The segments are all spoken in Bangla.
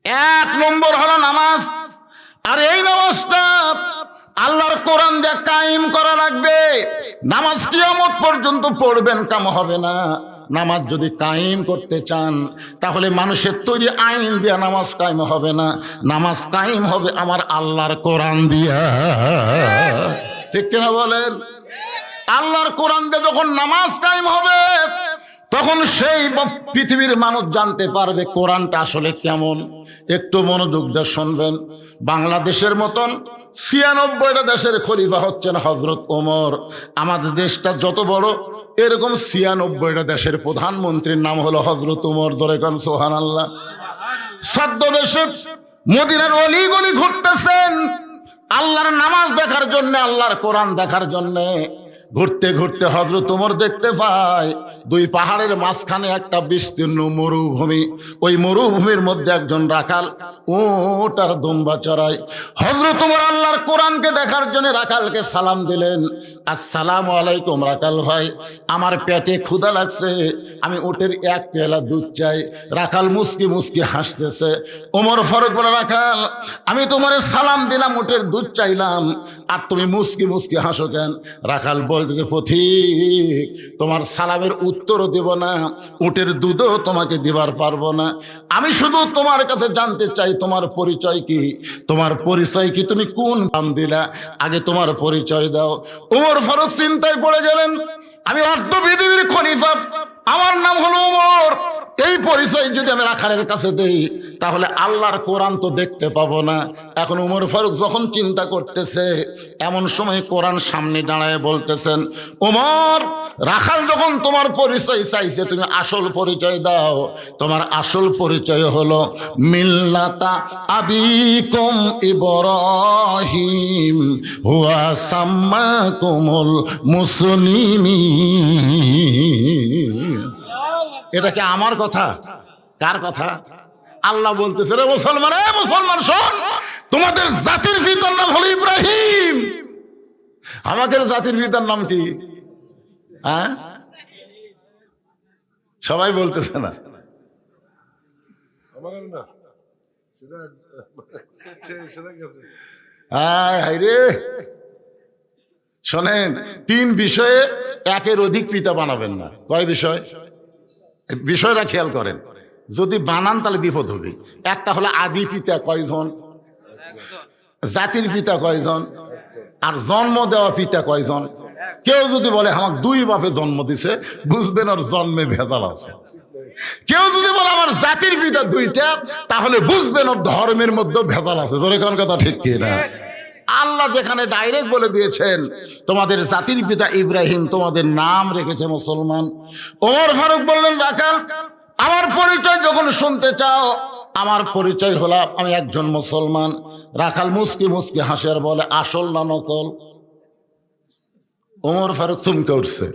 এক নম্বর হলো নামাজ। আর এই নামাজটা আল্লাহর কোরআন দিয়ে কায়েম করা লাগবে। নামাজ কিয়ামত পর্যন্ত পড়বেন, কাম হবে না। নামাজ যদি কায়েম করতে চান তাহলে মানুষের তৈরি আইন দিয়ে নামাজ কায়েম হবে না। নামাজ কায়েম হবে আমার আল্লাহর কোরআন দিয়া। ঠিক কিনা বলেন? আল্লাহর কোরআন দিয়ে যখন নামাজ কায়েম হবে তখন সেই পৃথিবীর মানুষ জানতে পারবে কোরআনটা আসলে কেমন। একটু মনোযোগ দিয়ে শুনবেন। বাংলাদেশের মতন ৯৬টা দেশের খলিফা হচ্ছেন হযরত ওমর। আমাদের দেশটা যত বড়, এরকম ৯৬টা দেশের প্রধানমন্ত্রীর নাম হলো হযরত ওমর। ধরে কোন সুবহানাল্লাহ। ছদ্মবেশে মদিনার অলি গলি ঘুরতেছেন আল্লাহর নামাজ দেখার জন্য, আল্লাহর কোরআন দেখার জন্য। ঘুরতে ঘুরতে হযরত ওমর দেখতে পায় দুই পাহাড়ের মাঝখানে একটা বিস্তীর্ণ মরুভূমি। ওই মরুভূমির মধ্যে একজন রাখাল উট আর দুম্বা চড়ায়। হযরত ওমর আল্লাহর কোরআনকে দেখার জন্য রাখালকে সালাম দিলেন, আসসালামু আলাইকুম রাখাল ভাই, আমার পেটে ক্ষুধা লাগছে, আমি উটের এক পেয়ালা দুধ চাই। রাখাল মুস্কি মুস্কি হাসতেছে। ওমর ফারুক বলে, রাখাল আমি তোমারে সালাম দিলাম, উটের দুধ চাইলাম, আর তুমি মুস্কি মুস্কি হাসো কেন? রাখাল বলতে, পথিক তোমার সালামের উত্তরও দেব না, উটের দুধও তোমাকে দিবার পারবো না। আমি শুধু তোমার কাছে জানতে চাই তোমার পরিচয় কি? তোমার পরিচয় কি? তুমি কোন নাম দিলা? আগে তোমার পরিচয় দাও। ওমর ফারুক চিন্তায় পড়ে গেলেন, আমি অর্ধ পৃথিবীর খলিফা, আমার নাম হলো ওমর, এই পরিচয় যদি আমি রাখালের কাছে দেই তাহলে আল্লাহর কোরআন তো দেখতে পাবো না। এখন ওমর ফারুক যখন চিন্তা করতেছে, এমন সময় কোরআন সামনে দাঁড়ায় বলতেছেন, ওমর রাখাল যখন তোমার পরিচয় চাইছে, তুমি আসল পরিচয় দাও। তোমার আসল পরিচয় হলো মিল্লাতা আবিকুম ইব্রাহিম হুয়া সাম্মাকুমুল মুসলিমিন। এটা কি আমার কথা? কার কথা? আল্লাহ বলতেছে, রে মুসলমান, এ মুসলমান শোন, তোমাদের জাতির পিতার নাম হলো ইব্রাহিম। আমাদের জাতির পিতার নাম কি? হ্যাঁ, সবাই বলতেছে না। শোনেন, ৩ বিষয়ে একের অধিক পিতা বানাবেন না। কয় বিষয়? বিষয়টা খেয়াল করেন, যদি বানান তাহলে বিপদ হবে। একটা হলো আদি পিতা কয়জন, জাতির পিতা কয়জন, আর জন্ম দেওয়া পিতা কয়জন। কেউ যদি বলে আমাকে 2 বাপে জন্ম দিছে, বুঝবেন ওর জন্মে ভেজাল আছে। কেউ যদি বলে আমার জাতির পিতা 2টা, তাহলে বুঝবেন ওর ধর্মের মধ্যে ভেজাল আছে। ধরে কোন কথা ঠিক কি না? আল্লাহ যেখানে ডাইরেক্ট বলে দিয়েছেন তোমাদের জাতির পিতা ইব্রাহিম, তোমাদের নাম রেখেছে মুসলমান। ওমর ফারুক বললেন, রাখাল আমার পরিচয় যখন শুনতে চাও, আমার পরিচয় হলো আমি একজন মুসলমান। রাখাল মুস্কি মুস্কি হাসে আর বলে, আসল না নকল? ওমর ফারুক চমকে উঠছে।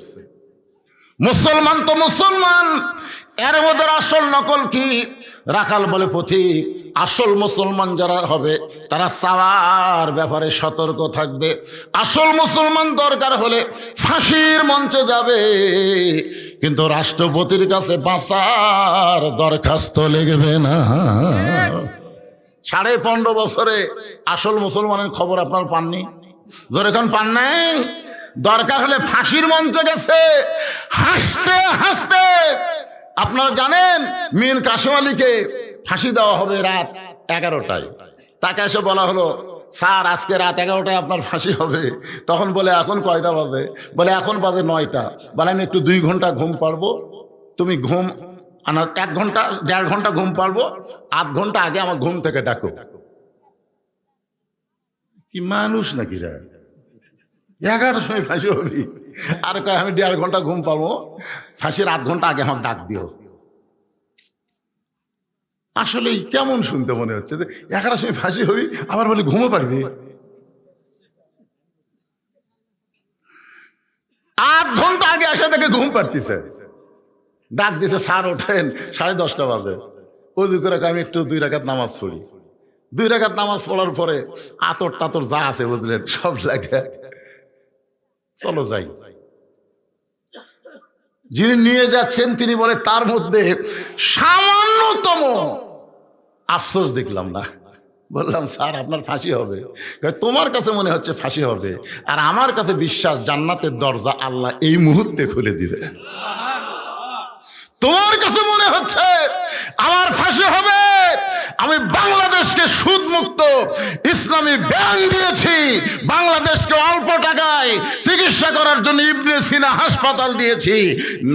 মুসলমান তো মুসলমান, এর মধ্যে আসল নকল কি? রাখাল বলে, পথিক আসল মুসলমান যারা হবে তারা চাওয়ার ব্যাপারে সতর্ক থাকবে। আসল মুসলমান দরকার হলে ফাঁসির মঞ্চে যাবে, কিন্তু রাষ্ট্রপতির কাছে বাঁচার দরখাস্ত লিখবে না। 15.5 বছরে আসল মুসলমানের খবর আপনার পাননি? যখন পান নাই, দরকার হলে ফাঁসির মঞ্চে গেছে হাসতে হাসতে। আপনারা জানেন মীর কাসেম আলীকে ফাঁসি দেওয়া হবে রাত 11টায়। তাকে এসে বলা হলো, স্যার আজকে রাত 11টায় আপনার ফাঁসি হবে। তখন বলে, এখন কয়টা বাজে? বলে, এখন বাজে 9টা। বলে, আমি একটু 2 ঘন্টা ঘুম পারবো, তুমি ঘুম 1 ঘন্টা 1.5 ঘন্টা ঘুম পারবো, 8 ঘন্টা আগে আমার ঘুম থেকে ডাকো। কি মানুষ নাকি রে? 11টার সময় ফাঁসি হবি, আর কয় আমি 1.5 ঘন্টা ঘুম পাবো, ফাঁসির 8 ঘন্টা আগে আমার ডাক দিও। আসলে কেমন শুনতে মনে হচ্ছে যে 11টার সময় ফাঁসি হবি, আবার বলে ঘুমো পারবি। 8 ঘন্টা আগে এসে দেখে ঘুম পারতেছে, ডাক দিছে, স্যার ওঠেন, 10:30 বাজে। ওযু করে আমি একটু 2 রাকাত নামাজ পড়ি। 2 রাকাত নামাজ পড়ার পরে আতর টাতর যা আছে বুঝলেন সব লাগে, চলো যাই। যিনি নিয়ে যাচ্ছেন তিনি বলে, তার মধ্যে সামান্যতম আফসোস দেখলাম না। বললাম স্যার আপনার ফাঁসি হবে। তোমার কাছে মনে হচ্ছে ফাঁসি হবে, আর আমার কাছে বিশ্বাস জান্নাতের দরজা আল্লাহ এই মুহূর্তে খুলে দিবে। তোমার কাছে মনে হচ্ছে আমার ফাঁসি হবে, আমি বাংলাদেশকে সুদ মুক্ত ইসলামী ব্যাংক দিয়েছি, বাংলাদেশকে অল্প টাকায় চিকিৎসা করার জন্য ইবনে সিনা হাসপাতাল দিয়েছি,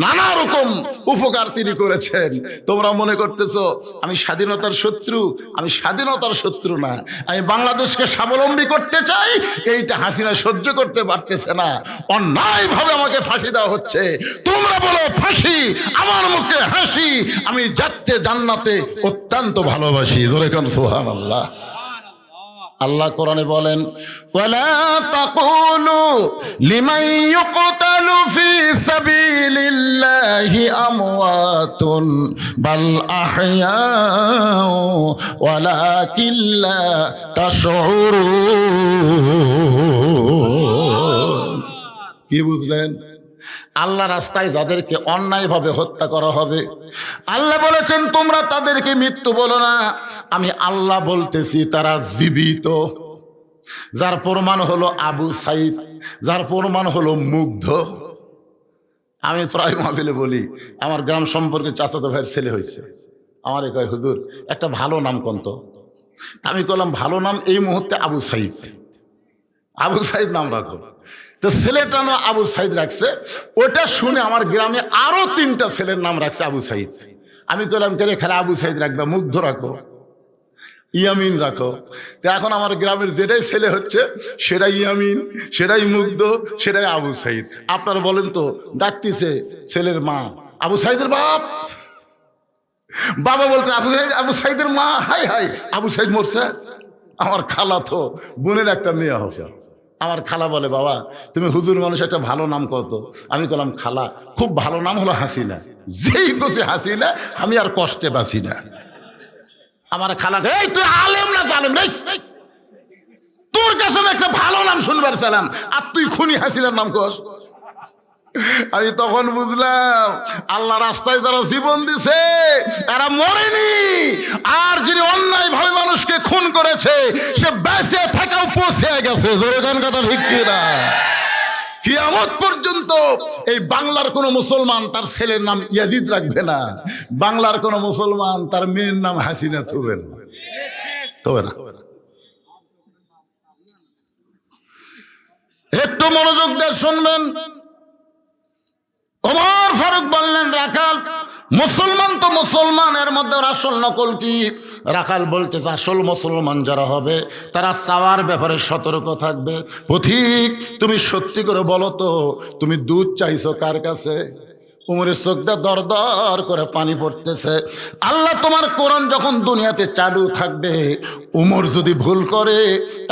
নানা রকম উপকার তিনি করেছেন। তোমরা মনে করতেছো আমি স্বাধীনতার শত্রু, আমি স্বাধীনতার শত্রু না, আমি বাংলাদেশকে স্বাবলম্বী করতে চাই। এইটা হাসিনা সহ্য করতে পারতেছে না, অন্যায়ভাবে আমাকে ফাঁসি দেওয়া হচ্ছে। তোমরা বলো ফাঁসি, আমার মুখে হাসি, আমি যাচ্ছে জান্নাতে অত্যন্ত ভালোবাসি। জোরে কোন সুবহানাল্লাহ। আল্লাহ কোরআনে বলেন ওয়ালা তাকুলু লিমান ইউকতালু ফি সাবিলিল্লাহি আমওয়াতুন বাল আহইয়াউ ওয়ালাকিন লা তাশউরুন। কি বুঝলেন? আল্লাহ রাস্তায় যাদেরকে অন্যায়ভাবে হত্যা করা হবে, আল্লাহ বলেছেন তোমরা তাদেরকে মৃত্যু বলো না, আমি আল্লাহ বলতেছি তারা জীবিত। যার প্রমাণ হলো আবু সাইদ, যার প্রমাণ হলো মুগ্ধ। আমি প্রায় মাহফিলে বলি আমার গ্রাম সম্পর্কে চাচাতো ভাইয়ের ছেলে হয়েছে, আমারে কয় হুজুর একটা ভালো নাম কোন তো? আমি বললাম ভালো নাম এই মুহূর্তে আবু সাইদ, আবু সাইদ নাম রাখো। তো ছেলেটা না আবু সাইদ রাখছে, ওটা শুনে আমার গ্রামে আরো 3টা ছেলের নাম রাখছে আবু সাইদ। আমি বললাম কে রে, খেলা আবু সাইদ রাখবে, মুগ্ধ রাখো, ইয়ামিন রাখো। তো এখন আমার গ্রামের যেটাই ছেলে হচ্ছে সেটাই ইয়ামিন, সেটাই মুগ্ধ, সেটাই আবু সাইদ। আপনারা বলেন তো, ডাকতেছে ছেলের মা আবু সাইদের বাপ, বাবা বলছে আবু সাইদের মা, হাই হাই আবু সাইদ মরছে। আমার খালা তো বোনের একটা মেয়ে হচ্ছে, আমার খালা বলে বাবা তুমি হুজুর মানুষ একটা ভালো নাম কত? আমি বললাম খালা খুব ভালো নাম হলো হাসিনা, যেই বসে হাসিনা আমি আর কষ্টে বাঁচি না। আমার খালা এই তুই আলেম না জালেম রে, তোর কাছে একটা ভালো নাম শুনবার চালাম আর তুই খুনি হাসিনার নাম কস। আমি তখন বুঝলাম আল্লাহ রাস্তায় যারা জীবন দিছে তারা মরেনি, আর যিনি অন্যায় ভাবে মানুষকে খুন করেছে সে বেঁচে থাকাও পৌঁছে গেছে। জোরে গান কথা ঠিক কিনা? কিয়ামত পর্যন্ত এই বাংলার কোন মুসলমান তার ছেলের নাম ইয়াজিদ রাখবে না, বাংলার কোন মুসলমান তার মেয়ের নাম হাসিনা থুবে না, তবে না। একটু মনোযোগ দিয়ে শুনবেন। ওমর ফারুক বললেন রাখাল মুসলমান তো মুসলমান, এর মধ্যে আসল নকল কি? রাখাল বলতেছে আসল মুসলমান যারা হবে তারা চাওয়ার ব্যাপারে সতর্ক থাকবে। পথিক তুমি সত্যি করে বলো তো তুমি দুধ চাইছো কার কাছে? উমরের চোখটা দর দর করে পানি পড়তেছে। আল্লাহ তোমার কোরআন যখন দুনিয়াতে চালু থাকবে, উমর যদি ভুল করে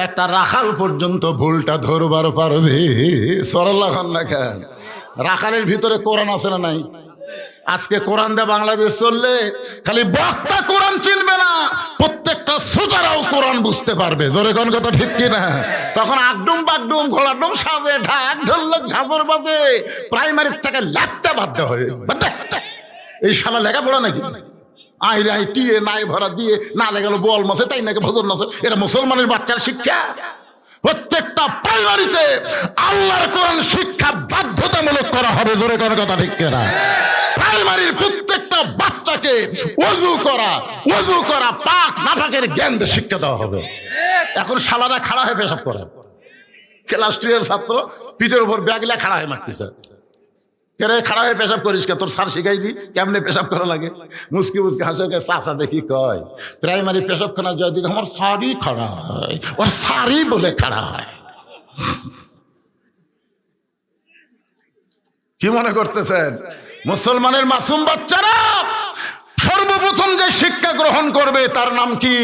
একটা রাখাল পর্যন্ত ভুলটা ধরবার পারবে। সরল্লাহ না খান, রাখালের ভিতরে কোরআন আছে না নাই? আজকে কোরআন দিয়ে বাংলাদেশ চললে খালি বক্তা কোরআন চিনবে না, প্রত্যেকটা শ্রোতারাও কোরআন বুঝতে পারবে। জোরে কোন কথা ঠিক কিনা? তখন আগডুম বাগডুম ঘোড়াডুম সাজে ঢাক ঢোলক ঝাঁঝর বাজে, প্রাইমারির থেকে লাগতে বাধ্য হবে। এই শালা লেখাপড়া নাকি? আই রাই টিয়ে নাই ভরা দিয়ে না লেগালো বল মাসে তাই নাকি ভজর নাচে, এটা মুসলমানের বাচ্চার শিক্ষা? প্রত্যেকটা প্রাইমারিতে আল্লাহর কোরআন শিক্ষা বাধ্যতামূলক করা হবে। জোরে কোন কথা ঠিক কিনা? প্রাইমারির প্রত্যেকটা বাচ্চাকে ওযু করা পাক নাপাকের জ্ঞান দিয়ে শিক্ষা দেওয়া হবে। এখন শালারা খাড়া হয়ে পেশাব করে, ক্লাস 2 এর ছাত্র পিঠের উপর ব্যাগলা খাড়া হয়ে মারতেছে। কেরে খাড়া হয়ে পেশাব করিস কে? তোর স্যার শিখাইলি কেমনে পেশাব করা লাগে? মুসকি মুসকি হাসে চাচা দেখি কয় প্রাইমারি পেশাবখানা যায় দিকে আমার সারি খাড়া হয়, ওর সারি বলে খাড়া হয়। কি মনে করতেছেন? মুসলমানের মাসুম বাচ্চারা সর্বপ্রথম যে শিক্ষা গ্রহণ করবে তার নাম কি?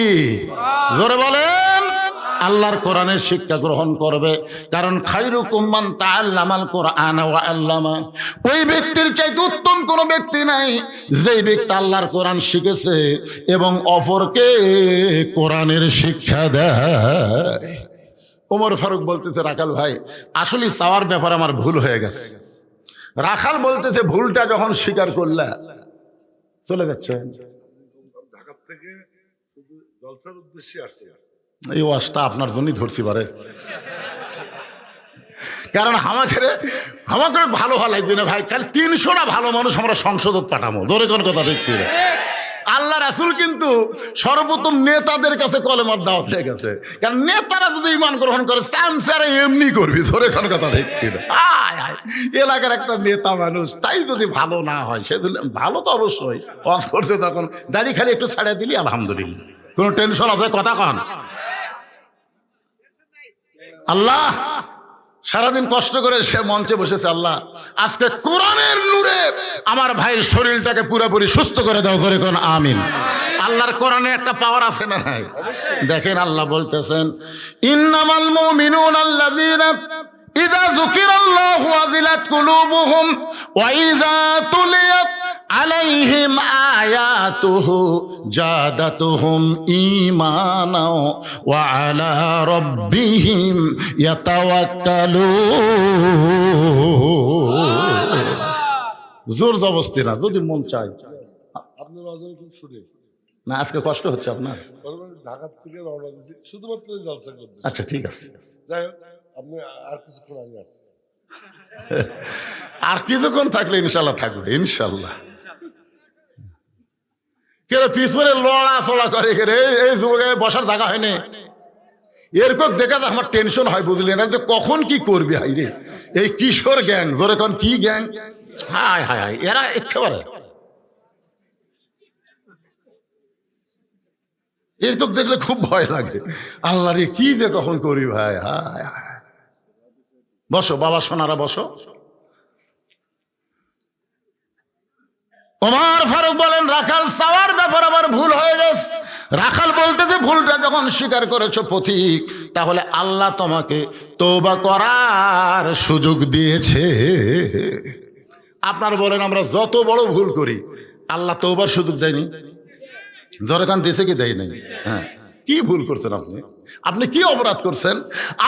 জোরে বলেন। আল্লাহর কোরআনের শিক্ষা গ্রহণ করবে। কারণ খায়রুকুম মান তাআল্লামাল কোরআন ওয়া আল্লামা, ওই ব্যক্তির চাইতে উত্তম কোনো ব্যক্তি নাই যেই ব্যক্তি আল্লাহর কোরআন শিখেছে এবং অপরকে কোরআনের শিক্ষা দেয়। ওমর ফারুক বলতেছে রাখাল ভাই আসলে চাওয়ার ব্যাপারে আমার ভুল হয়ে গেছে। রাখাল বলতেছে ভুলটা যখন স্বীকার করলা চলে যাচ্ছে। ঢাকা থেকে জলসার উদ্দেশ্যে আসছে। এই ওয়াজটা আপনার জন্যই ধরছি পারে, কারণ আমাকে ভালো হওয়া লাগবে না ভাই। খালি 300টা ভালো মানুষ আমরা সংসদত পাঠাবো, ধরে কোন কথা ঠিক কি? আল্লাহ রাসূল কিন্তু সর্বপ্রথম নেতাদের কাছে কলেমার দাওয়াত দিয়ে গেছে, কারণ নেতারা যদি ঈমান গ্রহণ করে চামচারা এমনি করবি, ধরে কোন কথা ঠিক কি? এলাকার একটা নেতা মানুষ, তাই যদি ভালো না হয় সেদিন ভালো তো অবশ্যই ওয়াজ করছে, তখন দাড়ি খালি একটু ছাড়া দিলি আলহামদুলিল্লাহ, কোনো টেনশন আছে? কথা কন। আল্লাহ সারাদিন কষ্ট করে সে মঞ্চে বসেছে, আল্লাহ আজকে কোরআনের নূরে আমার ভাইয়ের শরীরটাকে পুরোপুরি সুস্থ করে দাও, জোরে কোন আমিন। আল্লাহর কোরআনে একটা পাওয়ার আছে না নাই? দেখেন আল্লাহ বলতেছেন, ইন্নামাল মুমিনুনা আল্লাযীনা ইযা যুকিরাল্লাহু ওয়াজিলাত কুলুবুহুম ওয়া ইযা তুলিয়াত আলাইহিম আয়াতুহু জাদাতুহুম ঈমানা ওয়া আলা রাব্বিহিম ইয়াতাওয়াক্কালুন। জোর জবরদস্তি না, যদি মন চায়। আপনার ওয়াজের খুব শুনে না আজকে কষ্ট হচ্ছে আপনার? ঢাকা থেকে রওনা দিয়েছি শুধুমাত্র জলসা করতে। আচ্ছা ঠিক আছে, যাই হোক, আপনি আর কিছুক্ষণ আগে আসছেন। আর কিছুক্ষণ থাকলে ইনশাল্লাহ থাকবে, ইনশাল্লাহ। কেন পিছনে লড়া চড়া করে কে রে? এই যুগে বসার জায়গা হয়নি, এরকম দেখা যায় আমার টেনশন হয়, বুঝলি না? যে কখন কি করবি হাই রে, এই কিশোর গ্যাং, ধরে কোন কি গ্যাং, হায় হায় হায়, এরা একেবারে এরকম দেখলে খুব ভয় লাগে। আল্লাহ রে কি দে কখন করি ভাই, হায় হায়। বসো বাবা সোনারা বসো। ওমর ফারুক বলেন, রাখাল চাওয়ার ব্যাপার আবার ভুল হয়ে গেছে। রাখাল বলতেছে, ভুলটা যখন স্বীকার করেছো পথিক, তাহলে আল্লাহ তোমাকে তওবা করার সুযোগ দিয়েছে। আপনার বলেন আমরা যত বড় ভুল করি আল্লাহ তওবার সুযোগ দেয়নি? জরকান দিয়েছে কি দেয় নাই? হ্যাঁ, কি ভুল করছেন আপনি? আপনি কি অপরাধ করছেন?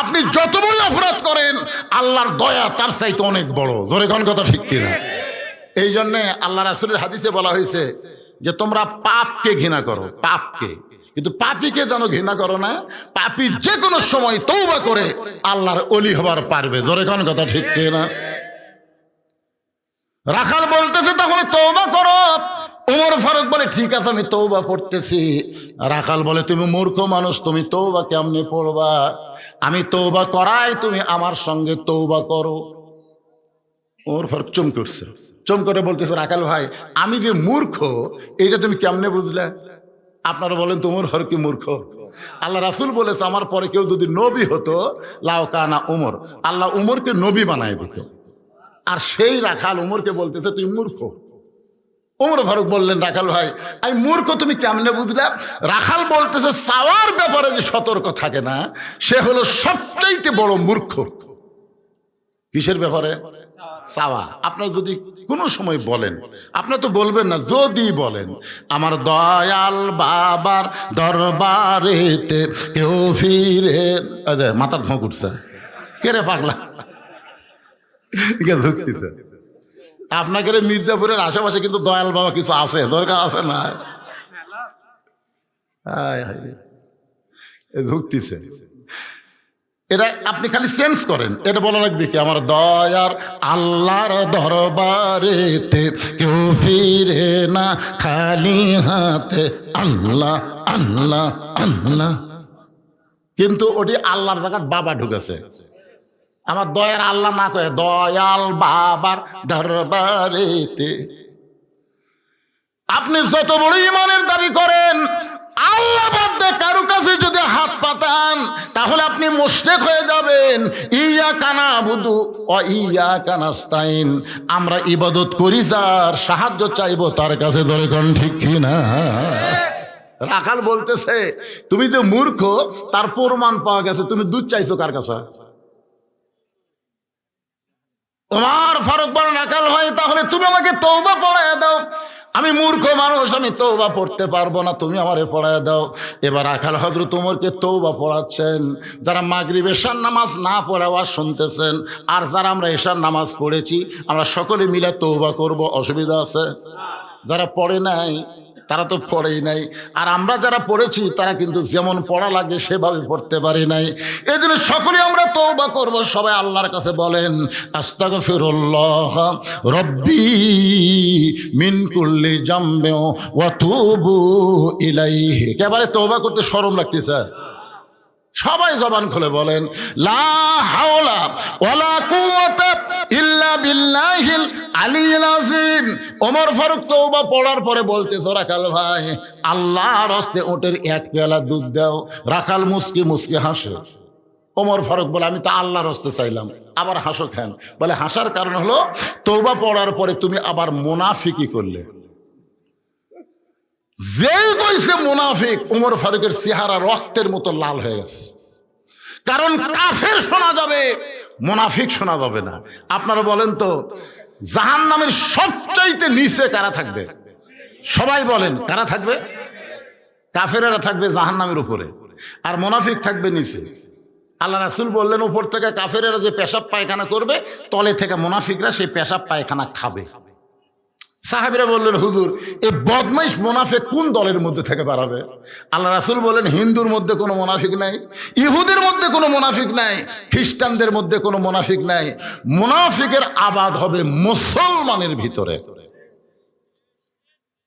আপনি যত বড় অপরাধ করেন আল্লাহর দয়া তার চাইতে অনেক বড়, জরকান কথা ঠিক কিনা? এই জন্যে আল্লাহ রাসূলের হাদিসে বলা হয়েছে যে তোমরা পাপকে ঘৃণা করো, পাপকে, কিন্তু পাপীকে যেন ঘৃণা করো না। পাপী যে কোনো সময় তওবা করে আল্লাহর ওলি হবার পারবে, জোরে কোন কথা ঠিক কিনা? রাখাল বলতেছে তাহলে তওবা করো। ওমর ফারুক বলে ঠিক আছে আমি তওবা পড়তেছি। রাখাল বলে তুমি মূর্খ মানুষ, তুমি তওবা কেমনে পড়বা? আমি তওবা করাই, তুমি আমার সঙ্গে তওবা করো। ওমর ফারুক চুম করছে, চুম করে বলতেছে, রাখাল ভাই আমি যে মূর্খ এইটা তুমি কেমনে বুঝলে? আপনারা বলেন তো ওমর ফারুক কি মূর্খ? আল্লাহ রাসূল বলেছে আমার পরে কেউ যদি নবী হতো লাউ কানা ওমর, আল্লাহ উমরকে নবী বানায় দিত। আর সেই রাখাল উমরকে বলতেছে তুই মূর্খ। ওমর ফারুক বললেন, রাখাল ভাই আমি মূর্খ তুমি কেমনে বুঝলে? রাখাল বলতেছে চাওয়ার ব্যাপারে যে সতর্ক থাকে না সে হলো সবচাইতে বড় মূর্খ। কিসের ব্যাপারে? চাওয়া। আপনার যদি কোনো সময় বলেন, আপনি তো বলবেন না, যদি বলেন আমার দয়াল বাবার দরবারেতে কেউ ফিরে, মাথার ধোঁক উঠছে, কে রে পাগলা ঢুকতেছে। আপনাকে মির্জাপুরের আশেপাশে কিন্তু দয়াল বাবা কিছু আছে, দরকার আছে না? ঢুকতেছে, এটা আপনি খালি সেন্স করেন। এটা বলা লাগবে কি আমার দয়ার আল্লাহর দরবারেতে কেউ ফিরে না খালি হাতে, আল্লাহ আল্লাহ আল্লাহ। কিন্তু ওটি আল্লাহর জায়গায় বাবা ঢুকেছে। আমার দয়ার আল্লাহ না কয়ে দয়াল বাবার দরবারেতে। আপনি যত বড় ইমানের দাবি করেন, আল্লাহ বাদে কারো কাছে যদি হাত পাতান তাহলে আপনি মুশরিক হয়ে যাবেন। ইয়াকা নাবুদু ওয়া ইয়াকা নাস্তাইন, আমরা ইবাদত করি যার, সাহায্য চাইবো তার কাছে, জোরে কোন ঠিক কিনা? রাখাল বলতেছে তুমি যে মূর্খ তার প্রমাণ পাওয়া গেছে, তুমি দুধ চাইছো কার কাছে? ওমর ফারুক বলেন, রাখাল ভাই তাহলে তুমি আমাকে তওবা পড়ায় দাও। আমি মূর্খ মানুষ, আমি তওবা পড়তে পারবো না, তুমি আমারে পড়ায় দাও। এবার রাখাল হযরত ওমরকে তওবা পড়াচ্ছেন। যারা মাগরিব এশার নামাজ না পড়ে আওয়াজ শুনতেছেন, আর যারা আমরা এশার নামাজ পড়েছি আমরা সকলে মিলে তওবা করব, অসুবিধা আছে? যারা পড়ে নাই তারা তো পড়েই নাই। আর আমরা যারা পড়েছি তারা কিন্তু যেমন পড়া লাগে সেভাবে পড়তে পারি নাই। এই জন্য সকলে আমরা তওবা করব। সবাই আল্লাহর কাছে বলেন আস্তাগফিরুল্লাহ রব্বি মিন কুল্লি জামবি ওয়া তুবু ইলাইহি। একেবারে তওবা করতে শরম লাগতেছে। সবাই জবান খুলে বলেন লা হাওলা ওয়ালা কুওয়াতা ইল্লা বিল্লাহিল আলিয়্যিল আযীম। ওমর ফারুক তওবা পড়ার পরে বলতেছে, রাখাল ভাই আল্লাহর হস্তে ওটের এক পেয়ালা দুধ দাও। রাখাল মুস্কি মুস্কি হাসে। ওমর ফারুক বলে, আমি তো আল্লাহর হস্তে চাইলাম, আবার হাসো কেন? বলে, হাসার কারণ হলো তওবা পড়ার পরে তুমি আবার মুনাফিকি করলে। যেই কইছে মুনাফিক, ওমর ফারুকের চেহারা রক্তের মতো লাল হয়ে গেছে। কারণ কাফের শোনা যাবে, মুনাফিক শোনা যাবে না। আপনারা বলেন তো, জাহান্নামের সবচাইতে নিচে কারা থাকবে? সবাই বলেন, কারা থাকবে? কাফেরেরা থাকবে জাহান্নামের উপরে, আর মুনাফিক থাকবে নিচে। আল্লাহ রাসূল বললেন, উপর থেকে কাফেরেরা যে পেশাব পায়খানা করবে, তলে থেকে মুনাফিকরা সেই পেশাব পায়খানা খাবে। সাহাবীরা বললেন, হুজুর এই বদমাইশ মুনাফিক কোন দলের মধ্যে থেকে বাড়াবে? আল্লাহ রাসূল বলেন, হিন্দুর মধ্যে কোনো মুনাফিক নাই, ইহুদের মধ্যে কোনো মুনাফিক নাই, খ্রিস্টানদের মধ্যে কোনো মুনাফিক নাই। মুনাফিকের আবাদ হবে মুসলমানের ভিতরে।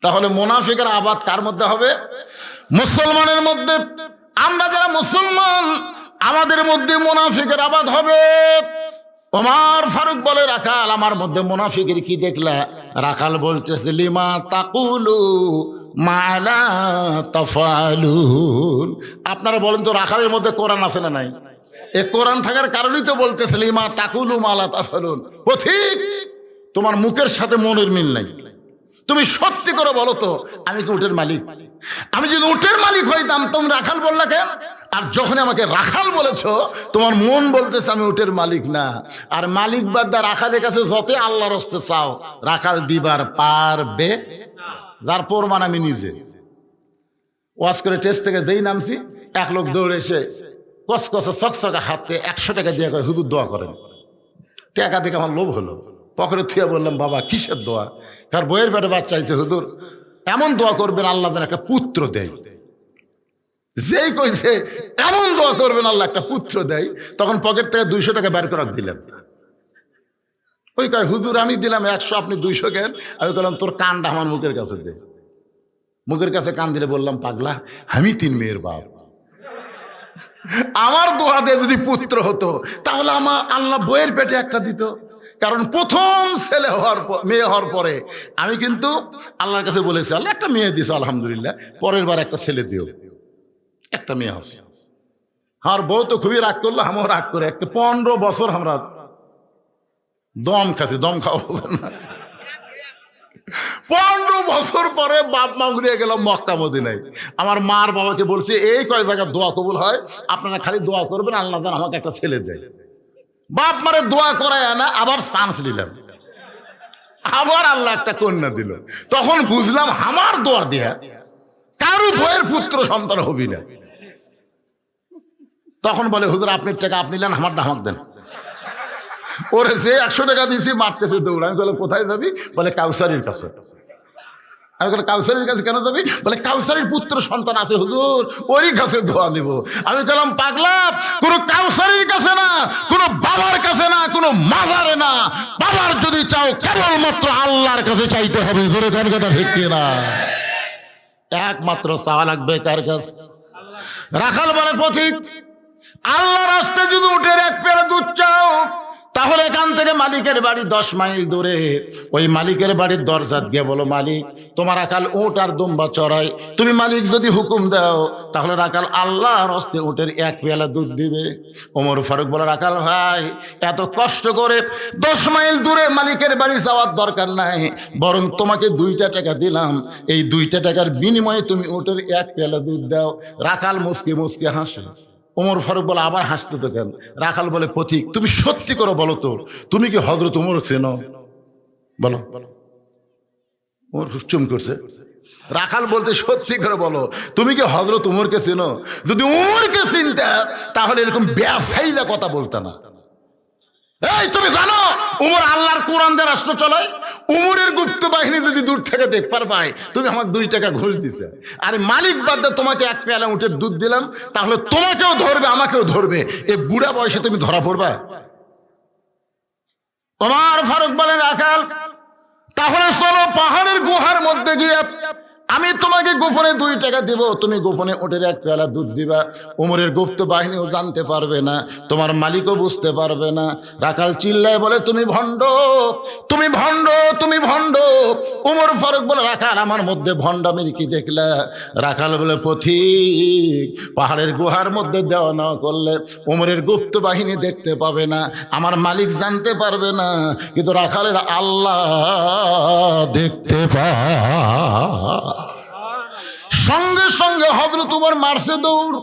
তাহলে মুনাফিকের আবাদ কার মধ্যে হবে? মুসলমানের মধ্যে। আমরা যারা মুসলমান, আমাদের মধ্যে মুনাফিকের আবাদ হবে। ওমর ফারুক বলে, রাখাল আমার মধ্যে মুনাফিকের কি দেখলা? রাখাল বলতেছে, লিমা তাকুলু মা লা তাফআলুন। আপনারা বলেন তো, রাখালের মধ্যে কোরআন আছে না নাই? এই কোরআন থাকার কারণেই তো বলতেছে লিমা তাকুলু মা লা তাফআলুন। পথিক, তোমার মুখের সাথে মনের মিল নাই। তুমি সত্যি করে বলো তো, আমি কি উটের মালিক? আমি যদি উটের মালিক হইতাম, তুমি রাখাল বললা কেন? আর যখন আমাকে রাখাল বলেছো, তোমার মন বলতেছে আমি উটের মালিক না। আর মালিক বাদ্দা রাখালের কাছে যত আল্লাহর হস্তে চাও, রাখাল দিবার পারবে। যার প্রমাণ আমি নিজে। ওয়াজ করে টেস্ট থেকে যেই নামছি, এক লোক দৌড়ে এসে কসকসে চকচকা হাতে 100 টাকা দিয়ে কয়, হুজুর দোয়া করেন। টাকা দেখে আমার লোভ হলো, পকেটে থুয়ে বললাম, বাবা কিসের দোয়া? কার বইয়ের পেটে বাচ্চা চাইছে, হুজুর এমন দোয়া করবেন আল্লাহ যেন একটা পুত্র দেয়। যেই কইছে এমন দোয়া করবেন আল্লাহ একটা পুত্র দেয়, তখন পকেট থেকে 200 টাকা বের করে দিলাম। ওই কয়, হুজুর আমি দিলাম 100, আপনি 200 কেন? আমি বললাম, তোর কানটা আমার মুখের কাছে দে। মুখের কাছে কান দিলে বললাম, পাগলা আমি 3 মেয়ের বাপ, আমার দোয়া দিয়ে যদি পুত্র হতো তাহলে আমার আল্লাহ বইয়ের পেটে একটা দিত। কারণ প্রথম ছেলে হওয়ার মেয়ে হওয়ার পরে আমি কিন্তু আল্লাহর কাছে বলেছি, আল্লাহ একটা মেয়ে দিছে আলহামদুলিল্লাহ, পরের বার একটা ছেলে দিও। একটা মেয়ে হচ্ছে। আমার বউ তো খুবই রাগ করলো, আমার রাগ করে 15 বছর আমরা দম খাচ্ছি। দম খাওয়া বলেন না, 15 বছর পরে বাপ মা ঘুরিয়ে গেলাম মক্কা মদিনায়। আমার মার বাবাকে বলছি, এই কয় জায়গায় দোয়া কবুল হয়, আপনারা খালি দোয়া করবেন আল্লাহ যেন আমাকে একটা ছেলে দেয়। বাপ মারে দোয়া করায় না, আবার চান্স নিলাম, আবার আল্লাহ একটা কন্যা দিল। তখন বুঝলাম আমার দোয়া দিয়া কারো বইয়ের পুত্র সন্তান হবি না। তখন বলে, হুজুর আপনার টাকা আপনি নেন, আমার ডামাক দেন। ওরে যে 100 টাকা দিয়েছি মারতেছে দৌড়। আমি বলে, কোথায় যাবি? বলে, কাউসারির কাছে। আমি বলে, কাউসারির কাছে কেন যাবি? বলে, কাউসারির পুত্র সন্তান আছে হুজুর, ওরই কাছে দোয়া নিব। আমি বললাম, পাগলা, কোনো কাউসারির কাছে না, কোনো বাবার কাছে না, কোনো মাজারে না। বাবার যদি চাও কেবলমাত্র আল্লাহর কাছে চাইতে হবে। জোরে গান কথা ঠিক না? একমাত্র চাওয়া লাগবে কার কাছে? রাখাল বলে, পথিক আল্লাহর রাস্তায় যদি উটের এক পেয়ালা দুধ চাও, তাহলে এখান থেকে মালিকের বাড়ি 10 মাইল দূরে। ওই মালিকের বাড়ির দরজাত গিয়ে বলো, মালিক তোমার রাখাল উট আর দুম্বা চড়াই, তুমি মালিক যদি হুকুম দাও তাহলে রাখাল আল্লাহর হস্তে উটের এক পেয়ালা দুধ দিবে। ওমর ফারুক বলে, রাখাল ভাই এত কষ্ট করে 10 মাইল দূরে মালিকের বাড়ি যাওয়ার দরকার নাই, বরং তোমাকে 2টা টাকা দিলাম, এই 2টা টাকার বিনিময়ে তুমি উটের এক পেয়ালা দুধ দাও। রাখাল মুসকে মুসকে হাসে। ওমর ফারুক বলে, আবার হাসতে তো কেন? রাখাল বলে, পথিক তুমি সত্যি করে বলো তো, তুমি কি হযরত উমর চেনো? বলো। ওমর চুম করছে। রাখাল বলতে, সত্যি করে বলো, তুমি কি হযরত উমরকে চেনো? যদি উমরকে চিনতে তাহলে এরকম বেসাইজা কথা বলতে না। এই তুমি জানো উমর আল্লাহর কোরআন দিয়ে রাষ্ট্র চলায়। উমরের গুপ্ত বাহিনী যদি দূর থেকে দেখবার পায় তুমি আমাকে 2 টাকা ঘুষ দিছে, আরে মালিক বাদ দিয়ে তোমাকে 1 পেয়ালা উটের দুধ দিলাম, তাহলে তোমাকেও ধরবে আমাকেও ধরবে, এ বুড়া বয়সে তুমি ধরা পড়বা? ওমর ফারুক বলেন রাখাল তাহলে চলো পাহাড়ের গুহার মধ্যে গিয়ে আমি তোমাকে গোপনে 2 টাকা দিব, তুমি গোপনে ওটের 1 পেয়ালা দুধ দিবা। উমরের গুপ্ত বাহিনীও জানতে পারবে না, তোমার মালিকও বুঝতে পারবে না। রাখাল চিল্লায় বলে তুমি ভণ্ড, তুমি ভণ্ড, তুমি ভণ্ড। উমর ফারুক বলে রাখাল আমার মধ্যে ভণ্ডামির কি দেখলা? রাখাল বলে পথিক, পাহাড়ের গুহার মধ্যে দেওয়া না করলে উমরের গুপ্ত বাহিনী দেখতে পাবে না, আমার মালিক জানতে পারবে না, কিন্তু রাখালের আল্লাহ দেখতে পায়। সঙ্গে সঙ্গে হযরত উমর মারছে দৌড়,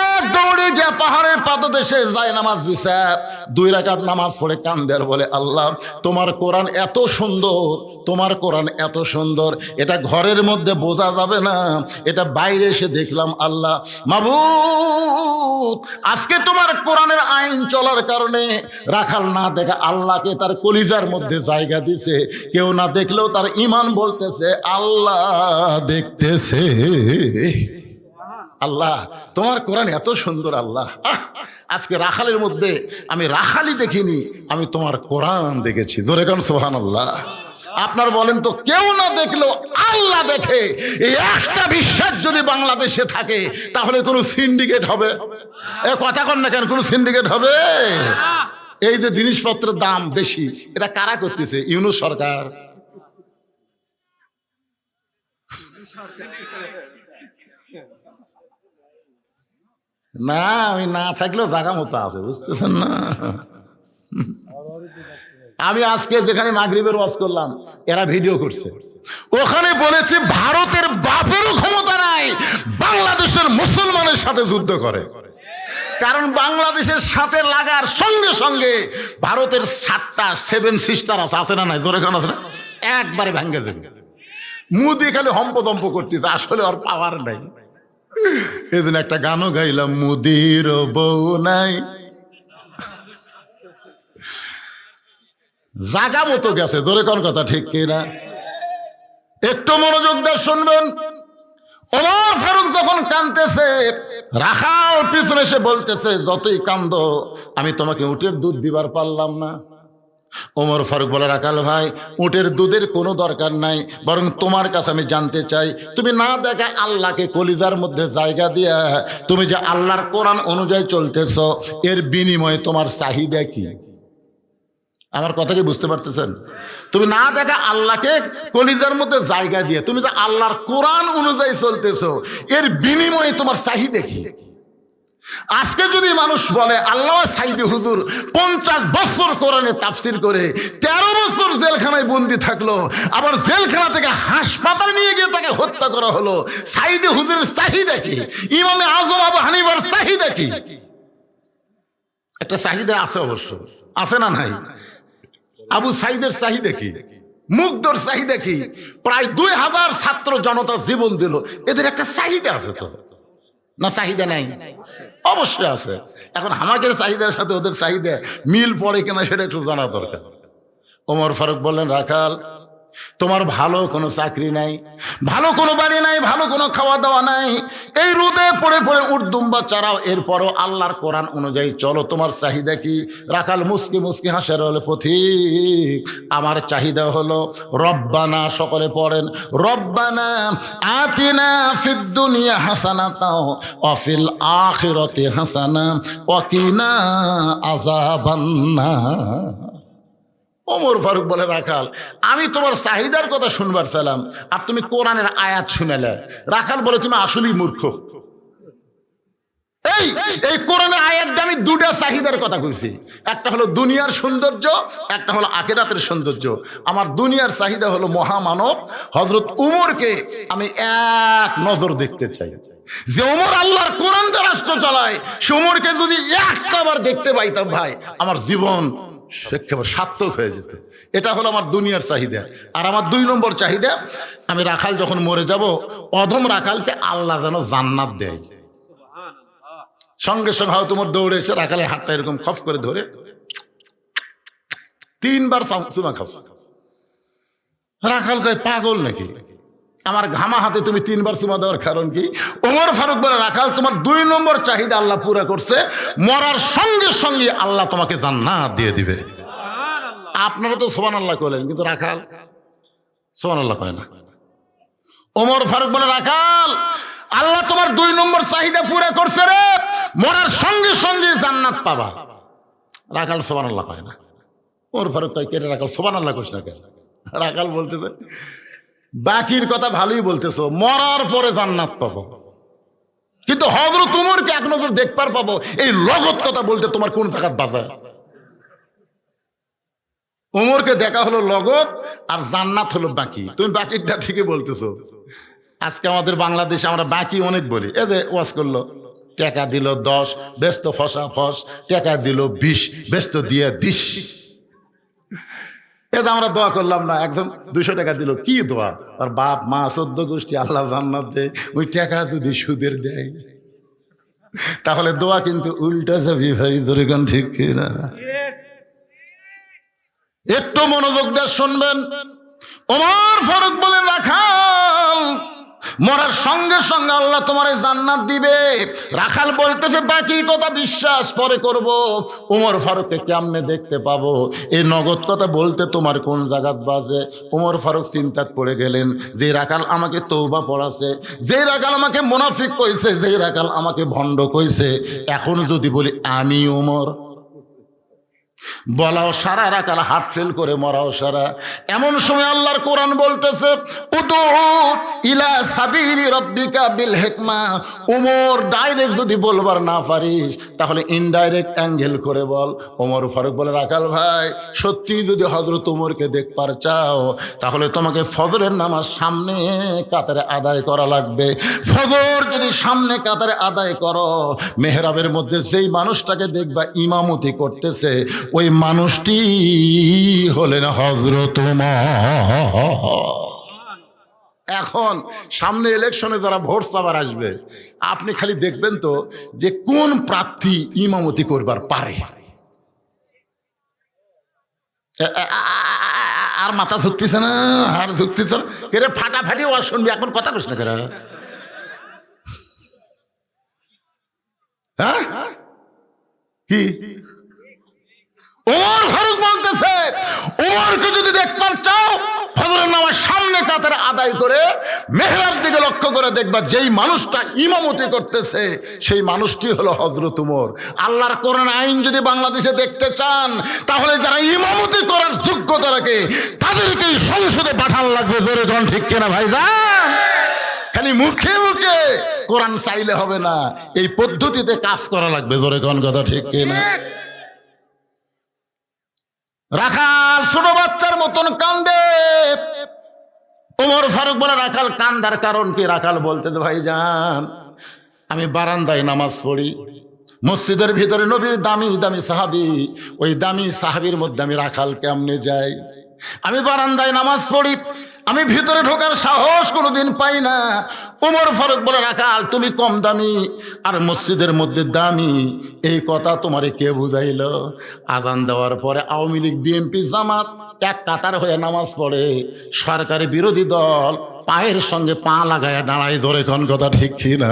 এক দৌড়ে গিয়ে পাহাড়ের পাদদেশে যায় নামাজ বিছায় 2 রাকাত নামাজ পড়ে কান্দে আর বলে আল্লাহ তোমার কোরআন এত সুন্দর, তোমার কোরআন এত সুন্দর, এটা ঘরের মধ্যে বোঝা যাবে না, এটা বাইরে এসে দেখলাম। আল্লাহ মাবুদ আজকে তোমার কোরআনের আইন চলার কারণে রাখাল না দেখে আল্লাহকে তার কলিজার মধ্যে জায়গা দিছে, কেউ না দেখলেও তার ঈমান বলতেছে আল্লাহ দেখতেছে। আল্লাহ তোমার কোরআন এত সুন্দর আল্লাহ, আজকে রাখালের মধ্যে আমি রাখালি দেখিনি, আমি তোমার কোরআন দেখেছি। জোরে কারণ সুবহানাল্লাহ। আপনার বলেন তো কেউ না দেখলেও আল্লাহ দেখে, এই একটা বিশ্বাস যদি বাংলাদেশে থাকে তাহলে কোনো সিন্ডিকেট হবে? এ কথা কন না কেন, কোনো সিন্ডিকেট হবে? এই যে জিনিসপত্রের দাম বেশি, এটা কারা করতেছে? ইউনূস সরকার। না আমি না থাকলেও জায়গা মতো আছে, বুঝতেছেন না? আমি আজকে যেখানে মাগরিবের ওয়াজ করলাম এরা ভিডিও করছে, ওখানে বলেছে ভারতের বাপেরও ক্ষমতা নাই বাংলাদেশের মুসলমানের সাথে যুদ্ধ করে, কারণ বাংলাদেশের সাথে লাগার সঙ্গে সঙ্গে ভারতের 7টা 7 সিস্টার আছে না নাই? ধরে কেন আছে না? একবারে ভাঙ্গে দেবে। মুদি খালি হম্পদম্প করতেছে, আসলে ওর পাওয়ার নাই। এই জন্য একটা গানও গাইলাম, মুদির বউ নাই, জাগা মতো গেছে। জোরে কোন কথা ঠিক কিনা? একটু মনোযোগ দিয়ে শুনবেন। ওমর ফারুক যখন কাঁদতেছে, রাখাল পিছনে এসে বলতেছে যতই কান্দো আমি তোমাকে উটের দুধ দিবার পারলাম না। ওমর ফারুক বলে রাখাল ভাই উটের দুধের কোনো দরকার নাই, বরং তোমার কাছে আমি জানতে চাই তুমি না দেখা আল্লাহকে কলিজার মধ্যে জায়গা দিয়া তুমি যে আল্লাহর কোরআন অনুযায়ী চলতেছ, এর বিনিময়ে তোমার চাহিদা কি? আমার কথা কি বুঝতে পারতেছেন? তুমি না দেখা আল্লাহকে কলিজার মধ্যে জায়গা দিয়ে তুমি যে আল্লাহর কোরআন অনুযায়ী চলতেছো, এর বিনিময়ে তোমার চাহিদা কি? আজকে যদি মানুষ বলে আল্লামা সাঈদী হুজুর 50 বছর কোরআনে তাফসির করে 13 বছর জেলখানায় বন্দি থাকলো, আবার জেলখানা থেকে হাসপাতালে নিয়ে গিয়ে তাকে হত্যা করা হলো, সাঈদী হুজুরের চাহিদা কি? ইমামে আজম আবু হানিফার চাহিদা কি? একটা চাহিদা আছে, অবশ্য আছে না নাই? আবু সাঈদের চাহিদা কি? মুগ্ধর চাহিদা কি? প্রায় 2000 ছাত্র জনতা জীবন দিল, এদের একটা চাহিদা আছে তো না? চাহিদা নাই? অবশ্যই আছে। এখন আমাদের চাহিদার সাথে ওদের চাহিদা মিল পড়ে কিনা সেটা একটু জানা দরকার। ওমর ফারুক বললেন রাখাল তোমার ভালো কোনো চাকরি নাই, ভালো কোনো বাড়ি নাই, ভালো কোনো খাওয়া দাওয়া নাই, এই রোদে পড়ে পড়ে উটদুম্বা চারাও, এরপরও আল্লাহর কোরআন অনুযায়ী চলো, তোমার চাহিদা কি? রাখাল মুস্কি মুস্কি হাসে হলো পথিক আমার চাহিদা হলো রব্বানা, সকলে পড়েন রব্বানা আতিনা ফিদ দুনিয়া হাসানাতাও ওয়া ফিল আখিরাতি হাসানা ওয়া কিনা আযাবান্নার। ওমর ফারুক বলে রাখাল আমি তোমার চাহিদার কথা শুনবার চাইলাম আর তুমি কোরআনের আয়াত শুনেলে। রাখাল বলে তুমি আসলেই মূর্খ। এই কোরআনের আয়াত দিয়ে আমি 2টা চাহিদার কথা কইছি, একটা হলো দুনিয়ার সৌন্দর্য, একটা হলো আখিরাতের সৌন্দর্য। আমার দুনিয়ার চাহিদা হলো মহামানব হযরত উমরকে আমি এক নজর দেখতে চাই, যে ওমর আল্লাহর কোরআন দিয়ে রাষ্ট্র চালায়, সে ওমরকে যদি একটাবার দেখতে পাইতাম ভাই আমার জীবন একেবারে সার্থক হয়ে যেত। এটা হলো আমার দুনিয়ার চাহিদা। আর আমার 2 নম্বর চাহিদা, আমি রাখাল যখন মরে যাব, অধম রাখালকে আল্লাহ যেন জান্নাত দেয়। সঙ্গে সঙ্গে হয়তো তোমার দৌড়ে এসে রাখালের হাতটা এরকম খপ করে ধরে 3 বার চুমা খাস। রাখাল কয় পাগল নাকি, আমার ঘামা হাতে তুমি 3 বার চুমা দেওয়ার কারণ কি? ওমর ফারুক বলে রাখাল তোমার 2 নম্বর চাহিদা আল্লাহ পুরা করছে, মরার সঙ্গে সঙ্গে আল্লাহ তোমাকে জান্নাত দিয়ে দিবে। আপনারা তো সুবহানাল্লাহ কইলেন, কিন্তু রাখাল সুবহানাল্লাহ কয় না। ওমর ফারুক বলে রাখাল আল্লাহ তোমার 2 নম্বর চাহিদা পুরা করছে রে, মরার সঙ্গে সঙ্গে জান্নাত পাবা। রাখাল সুবহানাল্লাহ কয় না। ওমর ফারুক কয় কে রে রাখাল সুবহানাল্লাহ কইছ না কেন? রাখাল বলতেছে বাকির কথা ভালোই বলতেছো, মরার পরে জান্নাত পাবো, কিন্তু হযরত উমরকে এক নজর দেখবার পাবো, এই লগত কথা বলতে তোমার কোন জায়গাত বাজায়? উমরকে দেখা হলো লগত আর জান্নাত হলো বাকি। তুমি বাকিটা ঠিকই বলতেছো। আজকে আমাদের বাংলাদেশে আমরা বাকি অনেক বলি। এই যে ওয়াজ করলো, টাকা দিল 10, ব্যস্ত ফসা ফস, টাকা দিল 20, ব্যস্ত দিয়ে 10। এটা আমরা দোয়া করলাম না, একজন 200 টাকা দিল, কি দোয়া? আর বাপ মা 14 গোষ্ঠী আল্লাহ জান্নাত দেয়, ওই টাকা যদি সুদের দেয় তাহলে দোয়া কিন্তু উল্টা যাবি ভাই, ধরে গান ঠিক কিনা? একটু মনোযোগ দিয়ে শুনবেন। ওমর ফারুক বলেন রাখাল মরার সঙ্গে সঙ্গে আল্লাহ তোমার জান্নাত দিবে। রাখাল বলতেছে বাকি কথা বিশ্বাস পরে করব, ওমর ফারুককে কেমনে দেখতে পাবো? এই নগদ কথা বলতে তোমার কোন জায়গাত বাজে? ওমর ফারুক চিন্তাত পড়ে গেলেন, যে রাখাল আমাকে তওবা পড়াছে, যে রাখাল আমাকে মুনাফিক কইছে, যে রাখাল আমাকে ভণ্ড কইছে, এখন যদি বলি আমি ওমর, বলাও সারা, রাখাল হার্ট ফেল করে মরাও সারা। এমন সময় আল্লাহর কোরআন বলতেছে উদু ইলা সাবিলি রাব্বিকা বিল হিকমা। ওমর ডাইরেক্ট যদি বলবার না পারিস তাহলে ইনডাইরেক্ট অ্যাঙ্গেল করে বল। ওমর ফারুক বলে রাখাল ভাই সত্যি যদি হযরত ওমরকে দেখবার চাও তাহলে তোমাকে ফজরের নামাজ সামনে কাতারে আদায় করা লাগবে। ফজর যদি সামনে কাতারে আদায় করো, মেহরাবের মধ্যে যেই মানুষটাকে দেখবা ইমামতি করতেছে, ওই মানুষটি হলেন হযরত ওমর। এখন সামনে ইলেকশনে যারা ভোট চাবার আসবে, আপনি খালি দেখবেন তো যে কোন প্রার্থী ইমামতি করবার পারে। আর মাথা ঝুঁকতেছে না, আর ঝুঁকতেছে না, কেরে ফাটাফাটি ওয়াজ শুনবি, এখন কথা কইস না কেরে? হ্যাঁ কি ওমর ফারুক বলতেছে ওমরকে যদি দেখবার চাও ফজরের নামাজ সামনে কাতারে আদায় করে মেহরাব দিকে লক্ষ্য করে দেখবা যেই মানুষটা ইমামতি করতেছে সেই মানুষটি হলো হযরত ওমর। আল্লাহর কোরআন আইন যদি বাংলাদেশে দেখতে চান তাহলে যারা ইমামতি করার যোগ্যতা রাখে তাদেরকেই সংসদে পাঠান লাগবে। জোরে কোন ঠিক কিনা ভাইজান? খালি মুখে মুখে কোরআন চাইলে হবে না, এই পদ্ধতিতে কাজ করা লাগবে। জোরে কোন কথা ঠিক কিনা? রাখাল ছোট বাচ্চার মতন কান্দে। ওমর ফারুক বলে রাখাল কান্দার কারণ কি? রাখাল বলতে ভাইজান আমি বারান্দায় নামাজ পড়ি, মসজিদের ভিতরে নবীর দামি দামি সাহাবী, ওই দামি সাহাবীর মধ্যে আমি রাখাল কেমনে যাই? আমি বারান্দায় নামাজ পড়ি, আমি ভিতরে ঢোকার সাহস কোনোদিন পাই না। ওমর ফারুক বলে রাখাল তুমি কম দামি আর মসজিদের মধ্যে দামি, এই কথা তোমারে কে বুঝাইল? আজান দেওয়ার পরে আওয়ামী লীগ বিএনপি জামাত এক কাতার হয়ে নামাজ পড়ে, সরকারি বিরোধী দল পায়ের সঙ্গে পা লাগায় দাঁড়ায়। ধরে কোন কথা ঠিক কিনা?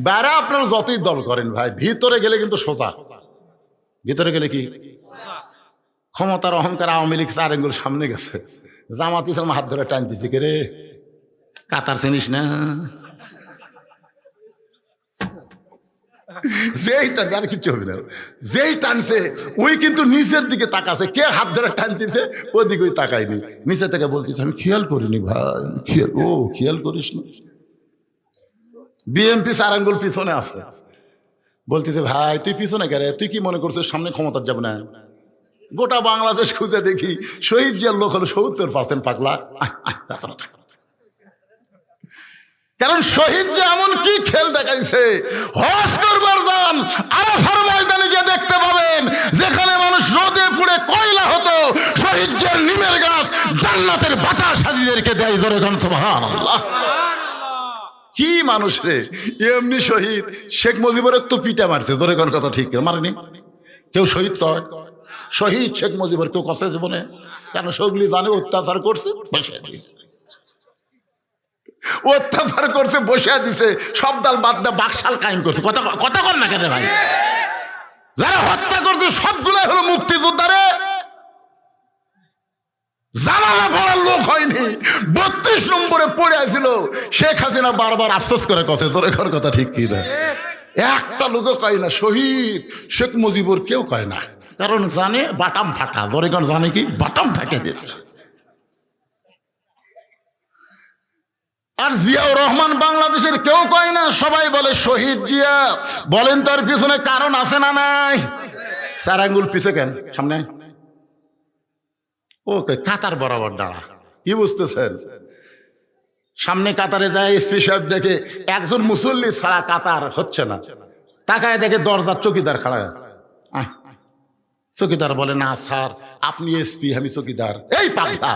বাইরে আপনারা যতই দল করেন ভাই, ভিতরে গেলে কিন্তু সোজা। ভিতরে গেলে কি ক্ষমতার অহংকার, আওয়ামী লীগ 4 আঙ্গুল সামনে গেছে, জামাত ইসলাম হাত ধরে টানতেছে, কে রে কাতার চিনিস না? যেই টানছে আর কিচ্ছু হবে না, যেই টানছে ওই কিন্তু নিচের দিকে তাকাছে, কে হাত ধরে টানতেছে ওই দিকে ওই তাকায়নি, নিচে থেকে বলতেছে আমি খেয়াল করিনি ভাই। খেয়াল করিস না? বিএনপি 4 আঙ্গুল পিছনে আছে, বলতেছে ভাই তুই পিছনে কে রে? তুই কি মনে করছিস সামনে ক্ষমতা যাবে না? গোটা বাংলাদেশ খুঁজে দেখি শহীদ জিয়ার লোক হলো 70% পাগলা। কারণ শহীদ যে এমন কি খেল দেখাইছে, হজ করবার যান আরাফার ময়দানে গিয়ে দেখতে পাবেন যেখানে মানুষ রোদে পুড়ে কয়লা হতো, শহীদ জিয়ার নিমের গাছ জান্নাতের বাতাস হাজিদেরকে দেয়। জোরে গান সুবহানাল্লাহ। কি মানুষ রে! এমনি শহীদ শেখ মুজিবের তো পিটা মারছে। জোরে গান কথা ঠিক মারেনি কেউ? শহীদ তো শহীদ শেখ মুজিবুর কেউ কথা জীবনে? কেন সগলি জানে অত্যাচার করছে, বসে দিয়েছে, অত্যাচার করছে, বসে দিছে, সব দল বাদ দিয়ে বাকশাল কায়েম করছে। কথা কথা কর না কেন ভাই? যারা হত্যা করছে সবগুলাই হলো মুক্তিযোদ্ধারে, জানালা পড়ার লোক হয়নি। 32 নম্বরে পড়ে আছিল, শেখ হাসিনা বারবার আফসোস করে কথা, তোর এখন কথা ঠিক কি না? একটা লোকও কয় না শহীদ শেখ মুজিবুর, কেউ কয় না, কারণ জানে বাটাম ফাটা। ধরে কোন জানে কি বাটাম ফাটে দিয়েছে। আর জিয়াউর রহমান বাংলাদেশের কেউ কয় না, সবাই বলে শহীদ জিয়া। বলেন তার পিছনে কারণ আছে না নাই? 4 আঙ্গুল পিছে কেন সামনে? ওকে কাতার বরাবর দাঁড়া, কি বুঝতেছেন? সামনে কাতারে যায়, এসপি সাহেব দেখে একজন মুসল্লি ছাড়া কাতার হচ্ছে না, তাকায় দেখে দরজার চকিদার খাড়া আছে। চকিদার বলে, না স্যার আপনি এসপি, আমি চকিদার। এই পাগলা,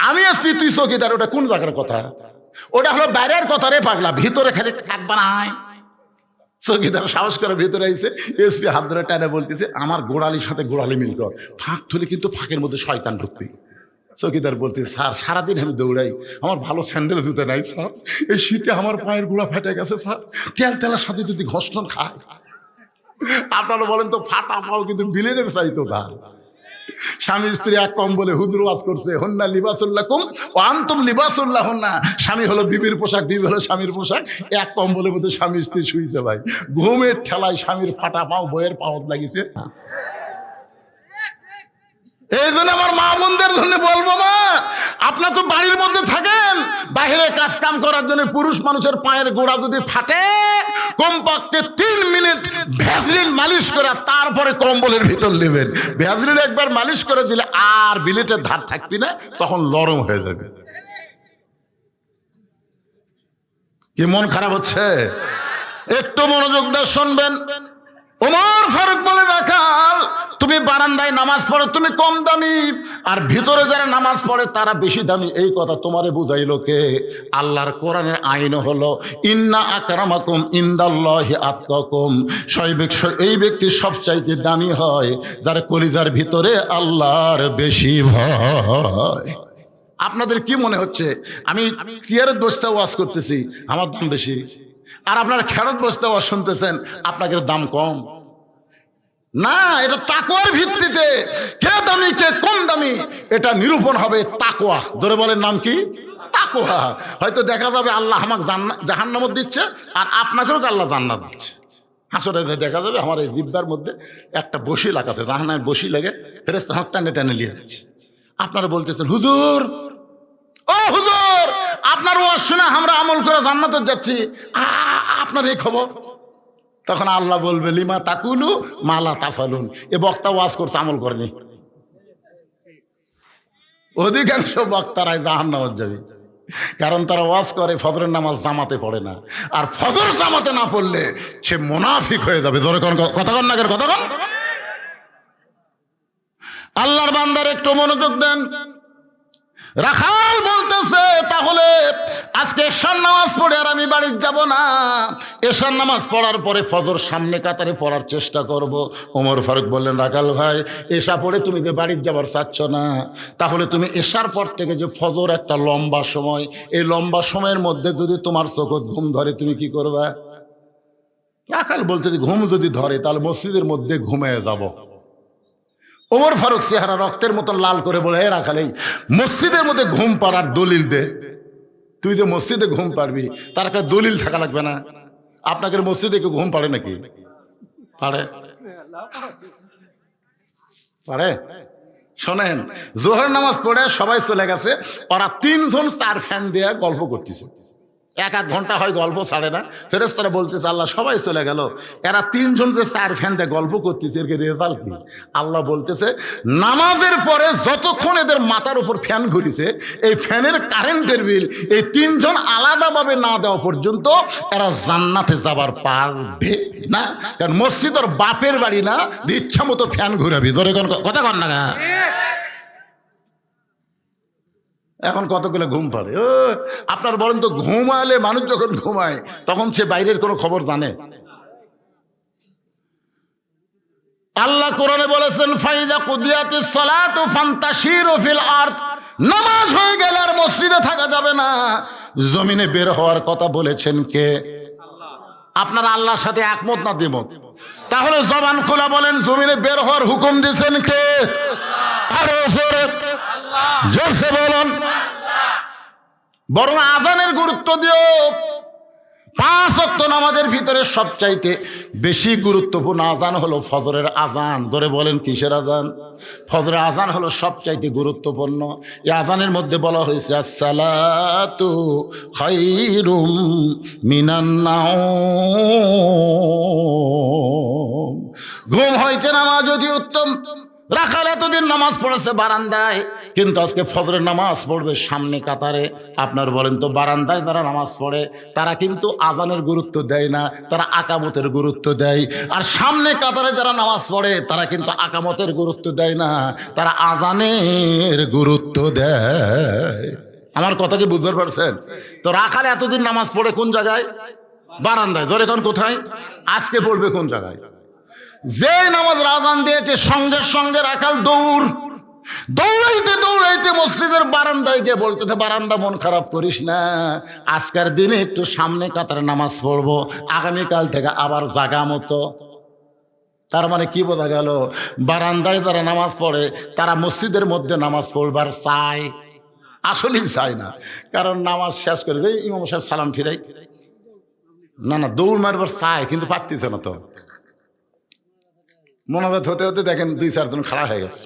আমি এসপি তুই চকিদার, ওটা কোন জায়গার কথা? ওটা হলো বাইরের কথা রে পাগলা, ভিতরে খালি থাকবা না। চকিদার সাহস করে ভিতরে আইছে, এসপি হাত ধরে টানে বলতেছে, আমার গোড়ালির সাথে গোড়ালি মিল কর, ফাঁক তুলে কিন্তু ফাঁকের মধ্যে শয়তান ঢুকবি। চকিদার বলতে, স্যার সারাদিন আমি দৌড়াই, আমার ভালো স্যান্ডেল জুতে নাই স্যার, এই শীতে আমার পায়ের গোড়া ফেটে গেছে স্যার, তেল তেলার সাথে যদি ঘষণ খায়। আপনারা বলেন তো, ফাটা পাও কিন্তু বিলেনের চাইতো তার। স্বামী স্ত্রী এক কম্বলে হুজুর ওয়াজ করছে, হন্না লিবাসুল্লাকুম ওয়া আনতুম লিবাসুল্লাহ হন্না। স্বামী হলো বিবির পোশাক, বিবি হলো স্বামীর পোশাক, এক কম্বলের মধ্যে স্বামী স্ত্রী শুইছে ভাই। ঘুমের ঠেলায় স্বামীর ফাটা পাও বইয়ের পাওয়াত লাগিছে। এই জন্য আমার মা বোনদের জন্য বলবো, মা আপনার তো বাড়ির মধ্যে থাকেন, বাইরে কাজ কাম করার জন্য পুরুষ মানুষের পায়ের গোড়া যদি ফাটে, কমপক্ষে 3 মিনিট ভ্যাসলিন মালিশ করে তারপরে কম্বলের ভিতর নেবেন। ভ্যাসলিন একবার মালিশ করে দিলে আর বিলেটের ধার থাকবি না, তখন নরম হয়ে যাবে। কি মন খারাপ হচ্ছে? একটু মনোযোগ দিয়ে শুনবেন। ওমর ফারুক বলে, রাখাল তুমি বারান্দায় নামাজ পড়ো, তুমি কম দামি, আর ভিতরে যারা নামাজ পড়ে তারা বেশি দামি। এই কথা তোমারে বুঝাইলো কে? আল্লাহর কোরআনের আইন হলো, ইন্না আকরামাকুম ইনদাল্লাহি আতকাকুম। এই ব্যক্তি সবচাইতে দামি হয় যার কলিজার ভিতরে আল্লাহর বেশি ভয়। আপনাদের কি মনে হচ্ছে আমি চেয়ারের বসতে ওয়াজ করতেছি, আমার দাম বেশি, আর আপনার খেরত বসতে ওয়াজ শুনতেছেন, আপনাদের দাম কম? না, এটা তাকওয়ার ভিত্তিতে কে দামি কে কম দামি এটা নিরূপণ হবে তাকওয়া। ধরে বলেন নাম কি? তাকওয়া। হয়তো দেখা যাবে আল্লাহ আমাকে জাহান্নামত দিচ্ছে, আর আপনাকেও আল্লাহ জান্নাত দিচ্ছে। হাসরে দেখা যাবে আমার এই জিব্বার মধ্যে একটা বসি লাগাছে, জাহান্নামের বসি লেগে ফেরেশতা হাত টানে টানে নিয়ে যাচ্ছে। আপনারা বলতেছেন, হুজুর ও হুজুর, আপনার ওয়াজ শুনে আমরা আমল করে জান্নাতে যাচ্ছি, আপনার এই খবর? তখন আল্লাহ বলবে, লিমা তাকুলু মালা তাফালুন। এ বক্তা ওয়াজ করছে, আমল করেনি। অধিকাংশ বক্তারাই জাহান্নামে যাবে, কারণ তারা ওয়াজ করে ফজরের নামাজ জামাতে পড়ে না, আর ফজর জামাতে না পড়লে সে মুনাফিক হয়ে যাবে। ধরে কথা কন না, কথা কন। আল্লাহর বান্দার একটু মনোযোগ দেন। রাখাল বলতেছে, তাহলে আজকে এশার নামাজ পড়ে আর আমি বাড়ি যাব না, এশার নামাজ পড়ার পরে ফজর সামনে কাতারে পড়ার চেষ্টা করব। ওমর ফারুক বললেন, রাখাল ভাই এশা পড়ে তুমি যে বাড়ি যাবার চাচ্ছ না, তাহলে তুমি এশার পর থেকে যে ফজর একটা লম্বা সময়, এই লম্বা সময়ের মধ্যে যদি তোমার চোখ ঘুম ধরে তুমি কি করবে? রাখাল বলছে, ঘুম যদি ধরে তাহলে মসজিদের মধ্যে ঘুমিয়ে যাব। ওমর ফারুক চেহারা রক্তের মতন লাল করে বলে, হে রাখাল, এই মসজিদের মধ্যে ঘুম পাড়ার দলিল দে। তুই যে মসজিদে ঘুম পাড়বি তার একটা দলিল থাকা লাগবে না? আপনাকে মসজিদে কেউ ঘুম পাড়ে নাকি? পারে? পারে? শোনেন, জোহর নামাজ পড়ে সবাই চলে গেছে, ওরা 3 জন 4 ফ্যান দিয়ে গল্প করতেছে। 1-1 ঘন্টা হয় গল্প ছাড়ে না। ফেরেশতারা বলতেছে, আল্লাহ সবাই চলে গেল, এরা 3 জন যে 4 ফ্যান দিয়ে গল্প করতেছে, এর রেজাল্ট কি? আল্লাহ বলতেছে, নামাজের পরে যতক্ষণ এদের মাথার উপর ফ্যান ঘুরিছে, এই ফ্যানের কারেন্টের বিল এই 3 জন আলাদাভাবে না দেওয়া পর্যন্ত এরা জান্নাতে যাবার পারবে না। কারণ মসজিদ ওর বাপের বাড়ি না, ইচ্ছা মতো ফ্যান ঘুরাবি। ধরে কথা কন না। এখন কতগুলো ঘুম পাড়ে। ও আপনার বলেন তো, ঘুমালে মানুষ যখন ঘুমায় তখন সে বাইরের কোনো খবর জানে? আল্লাহ কোরআনে বলেছেন ফাইদা কুদিয়াতিস সালাতু ফান্তাশিরু ফিল আরদ, নামাজ হয়ে গেলে আর মসজিদে থাকা যাবে না, জমিনে বের হওয়ার কথা বলেছেন কে? আপনারা আল্লাহর সাথে একমত না দ্বিমত? তাহলে জবান খোলা বলেন জমিনে বের হওয়ার হুকুম দিয়েছেন কে? আরো জোরে জোরসে বলুন। বরং আজানের গুরুত্ব দিও। 5 ওয়াক্ত নামাজের ভিতরে সবচাইতে বেশি গুরুত্বপূর্ণ আজান হলো ফজরের আজান। ধরে বলেন কিসের আজান? ফজরের আজান হলো সবচাইতে গুরুত্বপূর্ণ। এই আজানের মধ্যে বলা হয়েছে আসসালাতু খায়রুম মিনান নাওম। ঘুম হইতে নামাজ যদি উত্তম। রাখাল এতদিন নামাজ পড়েছে বারান্দায়, কিন্তু আজকে ফজরের নামাজ পড়বে সামনে কাতারে। আপনার বলেন তো বারান্দায় যারা নামাজ পড়ে তারা কিন্তু আজানের গুরুত্ব দেয় না, তারা আকামতের গুরুত্ব দেয়। আর সামনে কাতারে যারা নামাজ পড়ে তারা কিন্তু আকামতের গুরুত্ব দেয় না, তারা আজানের গুরুত্ব দেয়। আমার কথা কি বুঝতে পারছেন? তো রাখাল এতদিন নামাজ পড়ে কোন জায়গায়? বারান্দায়। জোরে কোন কোথায়? আজকে পড়বে কোন জায়গায়? যে নামাজ আজান দিয়েছে সঙ্গে সঙ্গে রাখাল দৌড়াইতে দৌড়াইতে মসজিদের বারান্দায় গিয়ে বলতেছে বারান্দা মন খারাপ করিস না, আজকের দিনে একটু সামনে কাতারে নামাজ পড়বো, আগামীকাল থেকে আবার জাগা মতো। তার মানে কি বোঝা গেল? বারান্দায় যারা নামাজ পড়ে তারা মসজিদের মধ্যে নামাজ পড়বার চায়, আসলেই চায় না। কারণ নামাজ শেষ করে দেয় ইমাম সাহেব সালাম ফিরাই, না দৌড় মারবার চায় কিন্তু পারতেছে না। তো মোনাজাত হতে হতে দেখেন 2-4 জন খাড়া হয়ে গেছে।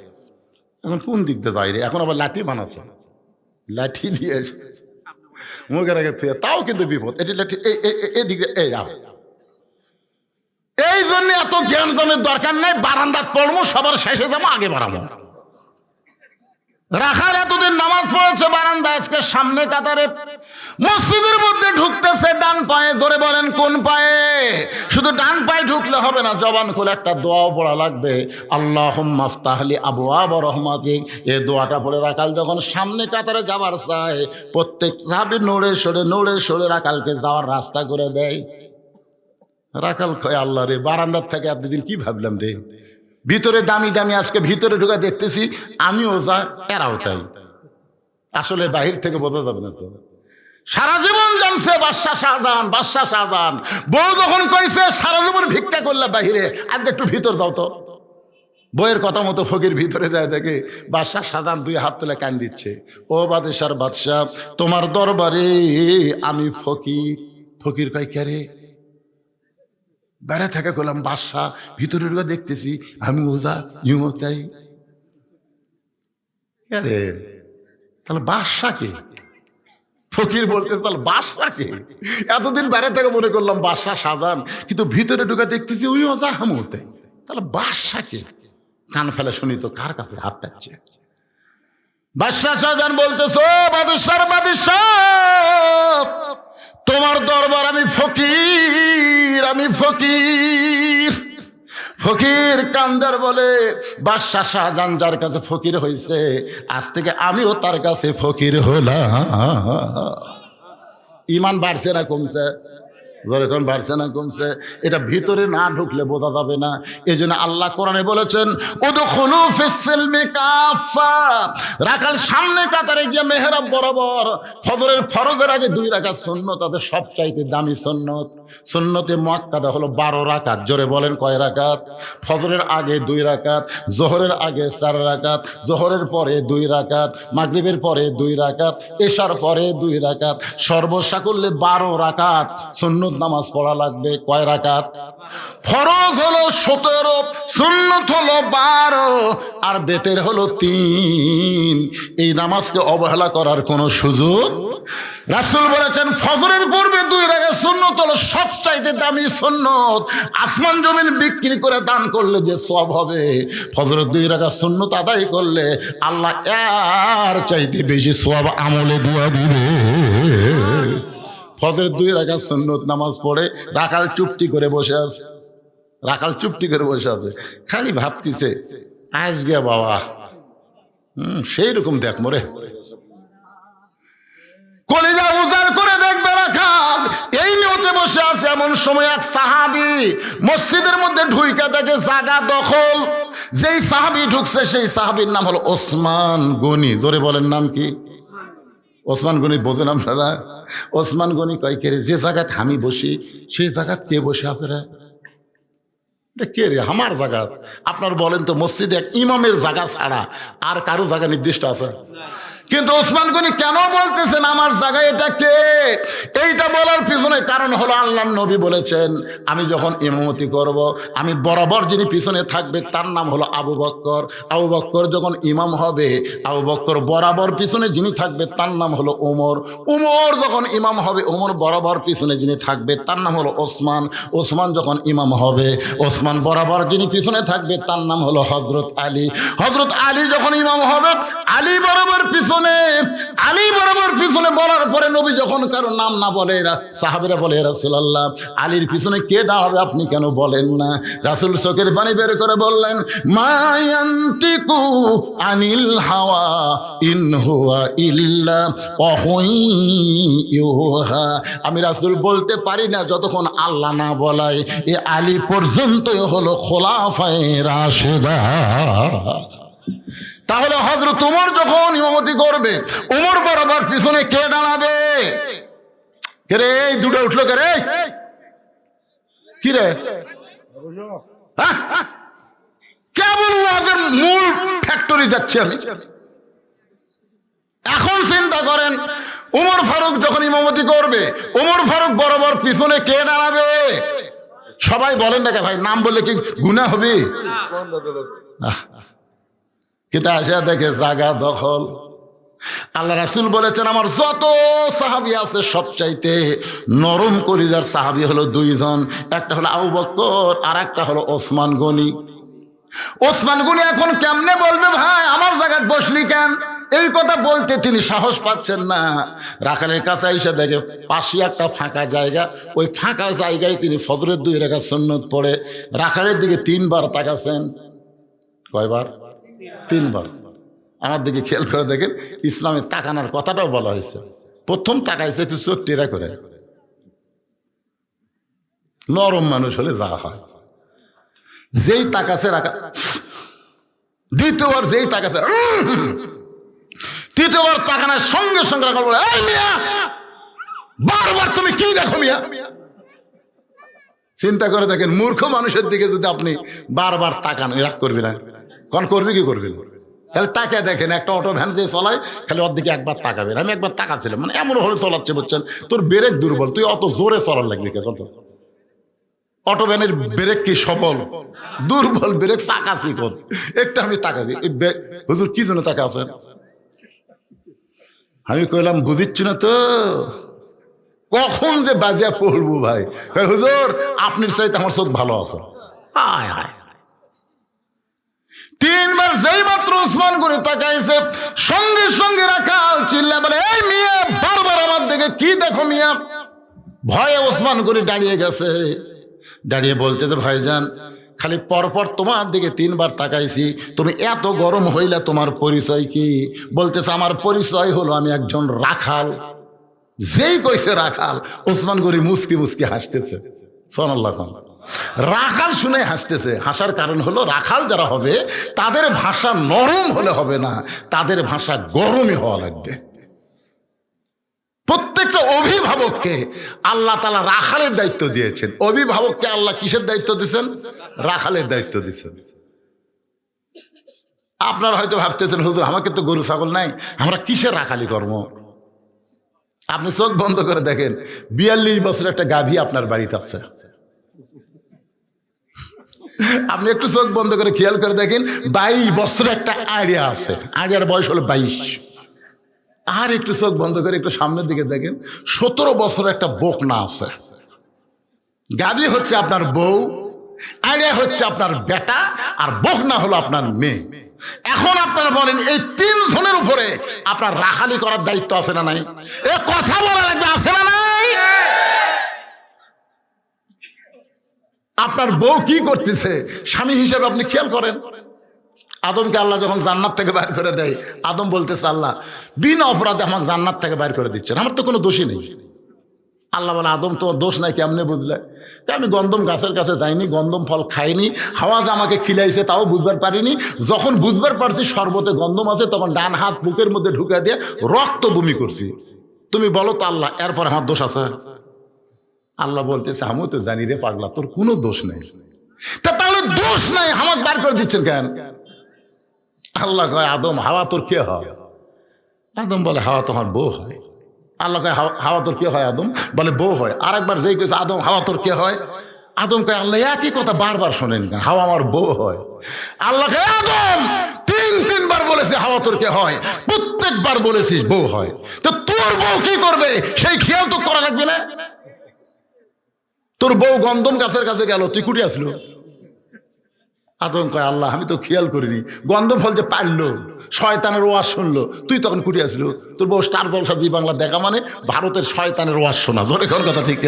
এখন কোন দিক দিয়ে যাই রে? এখন আবার লাঠি বানাচ্ছে, লাঠি দিয়ে মুখের আগে থুয়ে, তাও কিন্তু বিপদ। এটি লাঠি এই দিকে এই জন্য এত জ্ঞান জনের দরকার নেই। বারান্দাত পড়বো, সবার শেষে যাবো, আগে বাড়াবো। রাখাল এতদিন নামাজ পড়েছে বারান্দা, আজকে সামনে কাতারে মসজিদের মধ্যে ঢুকতেছে ডান পায়ে। জোরে বলেন কোন পায়ে? শুধু ডান পায়ে ঢুকলে হবে না, জবান খুলে একটা দোয়াও পড়া লাগবে। আল্লাহুম্মা আফতাহলি আবওয়াব রাহমাতিক। এই দোয়াটা পড়ে রাখাল যখন সামনে কাতারে যাবার চায়, প্রত্যেক সাহাবী নড়ে সরে রাখালকে যাওয়ার রাস্তা করে দেয়। রাখাল কয় আল্লাহ রে, বারান্দার থেকে এতদিন কি ভাবলাম রে, ভিতরে দামি দামি, আজকে ভিতরে ঢুকে দেখতেছি আমিও যা এরাও তাই। আসলে বাহির থেকে বোঝা যাবে না। তো সারা জীবন জানছে বাদশাহ শাহজাহান, বউ যখন কইছে সারা জীবন ভিক্ষা করলে বাহিরে, আজকে একটু ভিতর যাও তো। বইয়ের কথা মতো ফকির ভিতরে যায়, দেখে বাদশাহ শাহজাহান 2 হাত তুলে কান দিচ্ছে, ও বাদশার বাদশাহ তোমার দরবারে আমি ফকির। ফকির কয় কে রে? বাইরে থেকে করলাম বাদশাহ, ভিতরে ঢুকে দেখতেছি আমি ওজা ইউমো তাই। আরে তাহলে বাদশাকে ফকির বলতে, তাহলে বাদশাকে? এতদিন বাইরে থেকে মনে করলাম বাদশাহ শাহজাহান, কিন্তু ভিতরে ঢুকে দেখতেছি ওই ওজা হামো তাই। তাহলে বাদশাকে? কান ফেলে শুনি তো কার কাছে হাত পাচ্ছে। বাদশাহ শাহজাহান বলতেছ বাদশাহ তোমার দরবার আমি ফকির কান্দার বলে বাদশাহ শাহজাহান যার কাছে ফকির হয়েছে, আজ থেকে আমিও তার কাছে ফকির হলাম। ইমান বাড়ছে না কমছে? যখন বাড়ছে না কমছে? এটা ভিতরে না ঢুকলে বোঝা যাবে না। এই জন্য আল্লাহ কোরআনে বলেছেন উদখুলু ফিস সিলমি কাফা। রাখাল সামনে কাতারে গিয়ে মেহরাব বরাবর ফজরের ফরজের আগে 2 রাকাত সুন্নত, তাদের সবচাইতে দামি সুন্নত। সুন্নতে মুআক্কাদা হলো 12 রাকাত। জোরে বলেন কয় রাকাত? ফজরের আগে 2 রাকাত, জোহরের আগে 4 রাকাত, জোহরের পরে 2 রাকাত, মাগরিবের পরে 2 রাকাত, এশার পরে 2 রাকাত, সর্বসাকুল্যে 12 রাকাত সুন্নত নামাজ পড়া লাগবে। কয় রাকাত? ফরজ হলো 17, সুন্নত হলো 12, আর বেতের হলো 3। এই নামাজকে অবহেলা করার কোনো সুযোগ। রাসূল বলেছেন ফজরের পূর্বে 2 রাকাত সুন্নত হলো সবচাইতে দামি সুন্নত। আসমান জমিন বিক্রি করে দান করলে যে সওয়াব হবে, ফজরের 2 রাকাত সুন্নত আদায় করলে আল্লাহ এর চাইতে বেশি সওয়াব আমলে দিয়া দিবে। ফজরের 2 রাকাত সুন্নত নামাজ পড়ে রাখাল চুপটি করে বসে আছে। খালি ভাবতিছে আজ গে বাবা, সেই রকম দেখ মোরে, কলিজা উজাড় করে দেখবে রাখাল। এই নিয়ত ইমামতে বসে আছে, এমন সময় এক সাহাবী মসজিদের মধ্যে ঢুইকা দেখে জায়গা দখল। যেই সাহাবী ঢুকছে সেই সাহাবীর নাম হলো ওসমান গনি। জোরে বলেন নাম কি? ওসমান গনি বোঝেন আপনারা? ওসমান গনি কয়, কে রে, যে জায়গায় আমি বসি সেই জায়গায় কে বসে আছে রে? কে রে? আমার জায়গা। আপনার বলেন তো, মসজিদে এক ইমামের জায়গা ছাড়া আর কারো জায়গা নির্দিষ্ট আছে? কিন্তু ওসমান গনি কেন বলতেছেন আমার জায়গায় এটা কে? এইটা বলার পিছনে কারণ হলো আল্লাহর নবী বলেছেন, আমি যখন ইমামতি করব, আমি বরাবর যিনি পিছনে থাকবে তার নাম হলো আবু বকর। আবু বকর যখন ইমাম হবে, আবু বকর বরাবর পিছনে যিনি থাকবে তার নাম হলো ওমর। ওমর যখন ইমাম হবে, ওমর বরাবর পিছনে যিনি থাকবে তার নাম হলো ওসমান। ওসমান যখন ইমাম হবে, ওসমান বরাবর যিনি পিছনে থাকবে তার নাম হলো হযরত আলী। হযরত আলী যখন ইমাম হবে, আলী বরাবর পিছনে, আলী বরাবর পিছনে বলার পরে নবী যখন কারো নাম না বলে, সাহাবীরা বলে, রাসূলুল্লাহ আলীর পিছনে কে দাঁড়াবে আপনি কেন বলেন না? রাসূল চোখের পানি বের করে বললেন, মা ইয়ান্তিকু আনিল হাওয়া ইন হুয়া ইল্লা ওয়াহয়ুহা। আমি রাসূল বলতে পারি না যতক্ষণ আল্লাহ না বলায়। এ আলী পর্যন্তই হলো খোলাফায়ে রাশেদা। তাহলে হযরত ওমর যখন ইমামতি করবে, ওমর বরাবর পিছনে কে দাঁড়াবে? কে রে? এই দুটো উঠলো কে রে? কি রে? কেবল ওদের মূল ফ্যাক্টরি যাচ্ছি আমি। এখন চিন্তা করেন, ওমর ফারুক যখন ইমামতি করবে, ওমর ফারুক বরাবর পিছনে কে দাঁড়াবে? সবাই বলেন না কে ভাই, নাম বললে কি গুনাহ হবে? কিন্তু আসা দেখে জায়গা দখল। আল্লাহ রাসূল বলেছেন, আমার যত সাহাবী আছে সবচাইতে নরম কলিজার সাহাবী হলো দুইজন, একটা হলো আবু বকর আর একটা হলো ওসমান গনি। ওসমান গনি এখন কেমনে বলবে, ভাই আমার জায়গায় বসলি কেন? এই কথা বলতে তিনি সাহস পাচ্ছেন না। রাখালের কাছে এসে দেখে পাশে একটা ফাঁকা জায়গা, ওই ফাঁকা জায়গায় তিনি ফজরের 2 রাকাত সুন্নত পড়ে রাখালের দিকে 3 বার তাকাছেন। কয়বার? 3 বার। আমার দিকে খেয়াল করে দেখেন, ইসলামে তাকানোর কথাটাও বলা হয়েছে। প্রথম তাকাইছে একটু চোখ টেরা করে, নরম মানুষ হলে যা হয়। যেই তাকাছে রাখা, দ্বিতীয়বার যেই তাকাছে, তৃতীয়বার তাকানোর সঙ্গে সঙ্গে রাখা বলে, এই মিয়া বারবার তুমি কি দেখো মিয়া? চিন্তা করে দেখেন, মূর্খ মানুষের দিকে যদি আপনি বারবার তাকান, রাগ করবি না? কোন করবি কি করবি? তাহলে তাকে দেখেন, একটা অটো ভ্যান যে চলায় খালি ওর দিকে একবার তাকাবেন। আমি একবার তাকাচ্ছিলাম, মানে এমন ভাবে চলাচ্ছে বুঝছেন, তোর ব্রেক দুর্বল, তুই অত জোরে চলার লাগবি কে? কত অটো ভ্যানের ব্রেক কি সফল? দুর্বল ব্রেক, চাকাছি কত একটা। আমি তাকাছি, হুজুর কি জন্য তাকা আছেন? আমি কইলাম বুঝিচ্ছি না তো, কখন যে বাজিয়া পড়বো ভাই। হুজুর আপনার চাইতে আমার চোখ ভালো আছে। হায় হায়। 3 বার যেই মাত্র ওসমান গনি তাকাইছে, সঙ্গে সঙ্গে রাখাল চিল্লা বলে, এই মিয়া বারবার আমার দিকে কি দেখো মিয়া? ভয়ে ওসমান গনি দাঁড়িয়ে গেছে। দাঁড়িয়ে বলতেছে, ভাইজান খালি পরপর তোমার দিকে 3 বার তাকাইছি, তুমি এত গরম হইলা, তোমার পরিচয় কি? বলতেছে, আমার পরিচয় হলো আমি একজন রাখাল। যেই কইছে রাখাল, ওসমান গনি মুস্কি মুস্কি হাসতেছে। সুবহানাল্লাহ। রাখাল শুনে হাসতেছে। হাসার কারণ হলো, রাখাল যারা হবে তাদের ভাষা নরম হলে হবে না, তাদের ভাষা গরমই হওয়া লাগবে। প্রত্যেকটা অভিভাবককে আল্লাহ তাআলা রাখালের দায়িত্ব দিয়েছেন। অভিভাবককে আল্লাহ কিসের দায়িত্ব দিয়েছেন? রাখালের দায়িত্ব দিয়েছেন। আপনারা হয়তো ভাবতেছেন, হুজুর আমাকে তো গরু ছাগল নাই, আমরা কিসের রাখালি কর্ম? আপনি চোখ বন্ধ করে দেখেন, 42 বছর একটা গাভী আপনার বাড়িতে আছে। আপনি একটু চোখ বন্ধ করে খেয়াল করে দেখেন, 22 বছর একটা আইডিয়া আছে, আইডিয়ার বয়স হলো 22। আর একটু চোখ বন্ধ করে একটু সামনের দিকে দেখেন, 17 বছর একটা বকনা আছে। গাভী হচ্ছে আপনার বউ, আইডিয়া হচ্ছে আপনার বেটা, আর বকনা হলো আপনার মেয়ে। এখন আপনারা বলেন, এই 3 জনের উপরে আপনার রাখালি করার দায়িত্ব আছে না নাই? এ কথা বলা লাগবে, আছে না নাই? আপনার বউ কি করতেছে স্বামী হিসেবে আপনি খেয়াল করেন। আদমকে আল্লাহ যখন জান্নাত থেকে বাইর করে দেয়, আদম বলতেছে, আল্লাহ বিনা অপরাধে আমাকে জান্নাত থেকে বাইর করে দিচ্ছেন, আমার তো কোনো দোষী নেই। আল্লাহ বলে আদম তোমার দোষ নাই, কেমনে বুঝলে? আমি গন্ধম গাছের কাছে যাইনি, গন্ধম ফল খাইনি, হাওয়া যে আমাকে খিলাইছে তাও বুঝবার পারিনি। যখন বুঝবার পারছি শরবতে গন্ধম আছে, তখন ডান হাত বুকের মধ্যে ঢুকে দিয়ে রক্ত বমি করছি। তুমি বলো তো আল্লাহ, এরপর আমার দোষ আছে? আল্লাহ বলতেছে আমি তো জানি রে পাগলা, তোর কোনো দোষ নেই। তাহলে দোষ নাই, হামাক বার করে দিচ্ছেন কেন? আল্লাহ কয় আদম হাওয়া তোর কে হয়? আদম বলে হাওয়া তোমার বউ হয়। আল্লাহ কয় হাওয়া তোর কে হয়? আদম বলে বউ হয়। আর একবার যেই কইছে আদম হাওয়া তোর কে হয়? আদম কয় আল্লাহ একই কথা বারবার শোনেন কেন? হাওয়া আমার বউ হয়। আল্লাহ কয় আদম তিনবার বলেছে হাওয়া তোর কে হয়, প্রত্যেকবার বলেছিস বউ হয়। তো তোর বউ কি করবে সেই খেয়াল তো করা লাগবে না? তোর বউ গন্ধম গাছের কাছে গেল, তুই কুটি আসলো? আদম কয় আল্লাহ আমি তো খেয়াল করিনি, গন্ধম ফল যে পারলো, শয়তানের ওয়াজ শুনলো, তুই তখন কুটি আসলো? তোর বউ স্টার জলসা জি বাংলা দেখা মানে ভারতের শয়তানের ওয়াজ শোনা, ধরে কোন কথা ঠিক?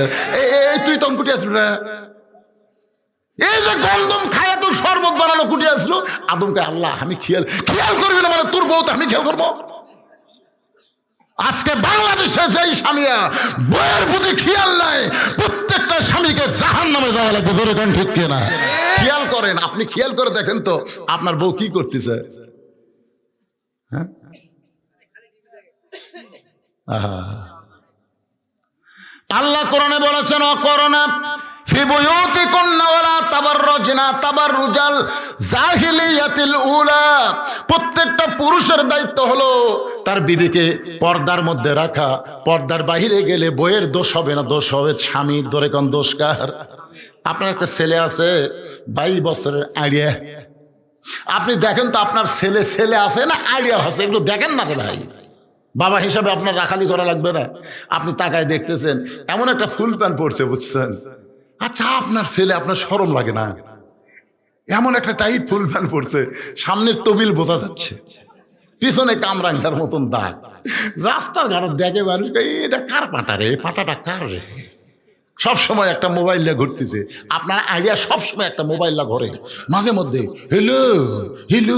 এই তুই তখন কুটি আসলো না? এই যে গন্ধম খায় তোর শরবত বানানো, কুটি আসলো? আদম কয় আল্লাহ আমি খেয়াল করবি না মানে তোর বউ তো আমি খেয়াল করবো? আজকে বাংলাদেশে যেই স্বামীরা বইয়ের প্রতি খেয়াল নাই, প্রত্যেকটা স্বামীকে জাহান্নামে যাওয়া লাগবে, জোরে কোন ঠিক কিনা? খেয়াল করেন, আপনি খেয়াল করে দেখেন তো আপনার বউ কি করতেছে। হ্যাঁ, আল্লাহ কোরআনে বলেছেন অকরনা ফি বুয়ুতিকুন্না ওয়ালা তাবাররুজনা তাবাররুজাল জাহিলিয়াতিল উলা। প্রত্যেকটা পুরুষের দায়িত্ব হলো তার বিবিকে পর্দার মধ্যে রাখা। পর্দার বাইরে গেলে বইয়ের দোষ হবে না, দোষ হবে স্বামীর। ধরে কোন দোষ কার? আপনার একটা ছেলে আছে 22 বছরের আইডিয়া, আপনি দেখেন তো আপনার ছেলে আছে না আইডিয়া আছে, একটু দেখেন না রে ভাই। বাবা হিসাবে আপনার রাখালি করা লাগবে না? আপনি তাকায় দেখতেছেন এমন একটা ফুল প্যান্ট পরছে, বুঝছেন? আচ্ছা আপনার ছেলে, আপনার শরম লাগে না? এমন একটা টাইট ফুল প্যান্ট পরছে, সামনের তবিল বোঝা যাচ্ছে, পিছনে কামরাঙ্গার মতন দাগ, রাস্তার ঘাট দেখে মানুষ এটা কার পাটা রে, পাটাটা কার রে? সবসময় একটা মোবাইল নিয়ে ঘুরতেছে। আপনার আইডিয়া সবসময় একটা মোবাইল না ঘরে, মাঝে মধ্যে হেলো হেলো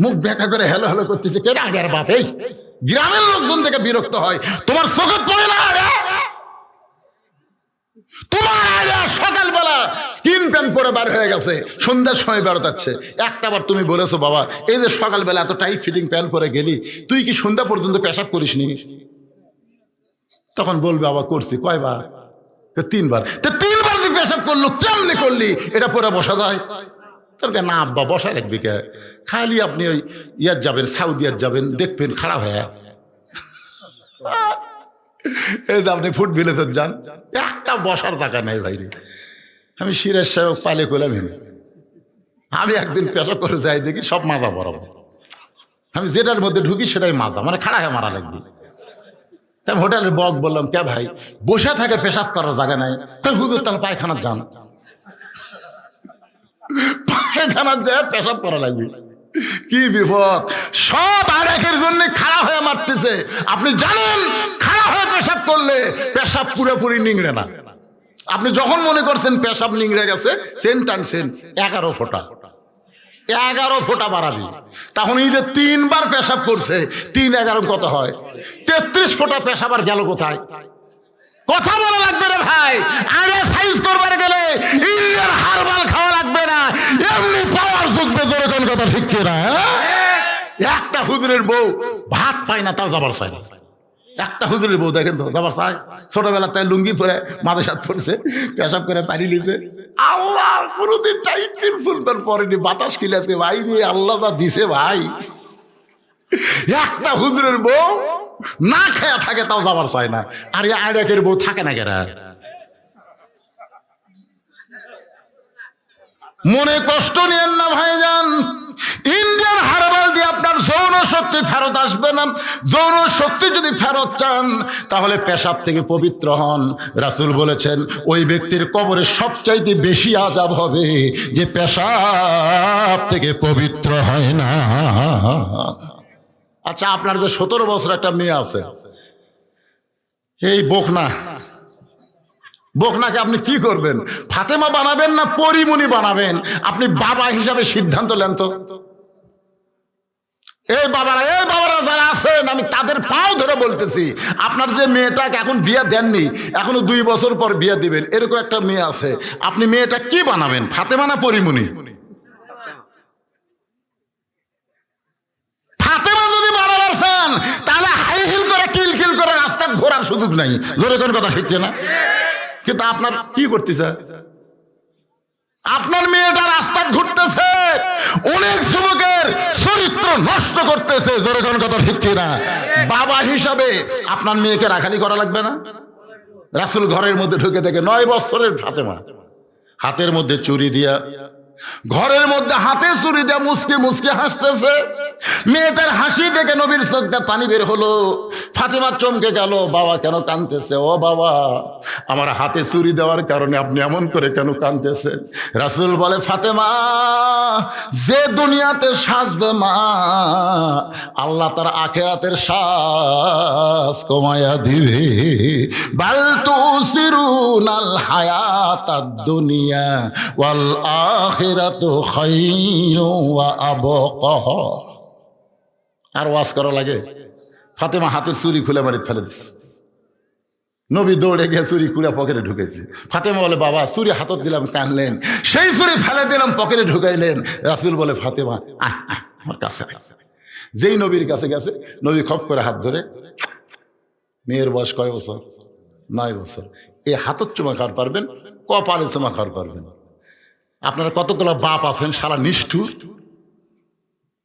মুখ দেখা করে হেলো হেলো করতেছে। কেন আইডিয়ার বাপ? এই গ্রামের লোকজন থেকে বিরক্ত হয়, তোমার চোখে পড়ে না? তোমার আইডিয়া সকালবেলা স্কিন প্যান্ট পরে বার হয়ে গেছে, সন্ধ্যার সময় বেরোতাচ্ছে। একটা বার তুমি বলেছো বাবা এই যে সকালবেলা এত টাইট ফিটিং প্যান্ট পরে গেলি, তুই কি সন্ধ্যা পর্যন্ত পেশাব করিস নি? তখন বলবে বাবা করছি। কয়বার? 3বার। তো 3বার যে পেশাব করলো, কেমনে করলি? এটা পরে বসা যায়? তোর না আব্বা বসায় রাখবি কে? খালি আপনি ওই ইয়ার যাবেন, সাউদিয়ার যাবেন, দেখবেন খাড়া হয়ে। এই যে আপনি ফুট ভিলেজের যান, একটা বসার জায়গা নেই ভাইরে। আমি সিরাজ সাহেব পালে করলাম, আমি একদিন পেশাব করে যাই দেখি সব মাজা বরাবর। আমি যেটার মধ্যে ঢুকি সেটাই মাজা, মানে খাড়া হয়ে মারা লাগবে। তাই হোটেলের বক বললাম কে ভাই বসে থাকে পেশাব করার জায়গা নাই? হুজুর তাহলে পায়খানার যান, পায়খানার যায় পেশাব করা লাগবে। কি বিপদ! সব আরেকের জন্য খাড়া হয়ে মারতেছে। আপনি জানেন খাড়া হয়ে পেশাব করলে পেশাব পুরোপুরি নিংড়ে না। আপনি যখন মনে করছেন পেশাব নিংড়ে গেছে, সেন টানছেন 11 ফোঁটা, 11 ফোঁটা বাড়াবি। তখন এই যে 3বার পেশাব করছে, 3 11 কত হয়? 33 ফোঁটা পেশাব আর গেল কোথায়? কথা বলা লাগবে রে ভাই। আরে সাইজ করবার গেলে ইন্ডিয়ার হারবাল খাওয়া লাগবে না, এমনি পাওয়ার যুগবে। জোরে কোন কথা ঠিক কিনা? একটা হুজুরের বউ ভাত পায় না, তাও যাবার চায় না। একটা হুজুরের বউ দেখেন তো যাবার চায়। ছোটবেলা তাই লুঙ্গি পরে মাদ্রাসাত পড়ছে, পেশাব করে পানি লিছে। আল্লাহ কোনোদিন টাইট ফিল ফুল পরেনি, বাতাস খিলাছে ভাই রে, আল্লাহ দা দিছে ভাই। একটা হুজুরের বউ না খেয়া থাকে, তাও যাবার চায় না। আর এই আইডাকের বউ থাকে না কেরা? মনে কষ্ট নিয়েন না ভাইজান, ইন্ডিয়ান হারবাল দিয়ে আপনার যৌন শক্তি ফেরত আসবে না। যৌন শক্তি যদি ফেরত চান তাহলে পেশাব থেকে পবিত্র হন। রাসূল বলেছেন ওই ব্যক্তির কবরে সবচাইতে বেশি আযাব হবে যে পেশাব থেকে পবিত্র হয় না। আচ্ছা আপনার যে 17 বছর একটা মেয়ে আছে, এই বকনাকে আপনি কি করবেন? ফাতেমা বানাবেন না পরিমণি বানাবেন? আপনি বাবা হিসাবে সিদ্ধান্ত নেন তো। এই বাবারা যারা আছেন আমি তাদের পাও ধরে বলতেছি, আপনার যে মেয়েটাকে এখন বিয়ে দেননি, এখনো 2 বছর পর বিয়ে দিবেন, এরকম একটা মেয়ে আছে, আপনি মেয়েটা কি বানাবেন, ফাতেমা না পরিমণি? ফাতেমা যদি বানাবার চান তাহলে হাই হিল করে কিলকিল করে রাস্তা ঘোরার সুযোগ নাই, জোরে কোন কথা ঠিক না? কিন্তু আপনার কি করতেছে, আপনার মেয়েটা রাস্তা ঘুরতেছে, অনেক যুবকের চরিত্র নষ্ট করতেছে, জোরে কোন কথা ঠিক না? বাবা হিসাবে আপনার মেয়েকে রাখালি করা লাগবে না? রাসূল ঘরের মধ্যে ঢুকে দেখে 9 বছরের ফাতেমা হাতের মধ্যে চুরি দিয়া, ঘরের মধ্যে হাতে চুরি দিয়া মুসকে মুসকে হাসতেছে। মেয়েটার হাসি দেখে নবীর চোখ দিয়ে পানি বের হলো। ফাতেমা চমকে গেল, বাবা কেন কাঁদতেছে? ও বাবা, আমার হাতে চুরি দেওয়ার কারণে আপনি এমন করে কেন কাঁদতেছেন? রাসূল বলে, ফাতেমা, যে দুনিয়াতে সাজবে মা, আল্লাহ তার আখিরাতের সাজ কমায়া দিবে। বাল তুসিরুনাল হায়াতাদ দুনিয়া ওয়াল আখিরাতু খায়রুন ওয়া আবকা। আর ওয়াজ করা লাগে? ফাতেমা হাতের চুরি খুলে বাড়িতে ফেলে দিচ্ছে। নবী দৌড়ে গিয়ে চুরি খুলে পকেটে ঢুকেছে। ফাতেমা বলে, বাবা চুরি হাতত দিলাম, কানলেন, সেই চুরি ফেলে দিলাম, পকেটে ঢুকাইলেন। রাসূল বলে, ফাতেমা আমার কাছে। যেই নবীর কাছে গেছে, নবী খপ করে হাত ধরে, মেয়ের বয়স কয় বছর? 9 বছর। এই হাতত চুমা খাওয়ার পারবেন, কপালে চুমা খাওয়ার পারবেন। আপনারা কতগুলো বাপ আছেন সারা নিষ্ঠুর,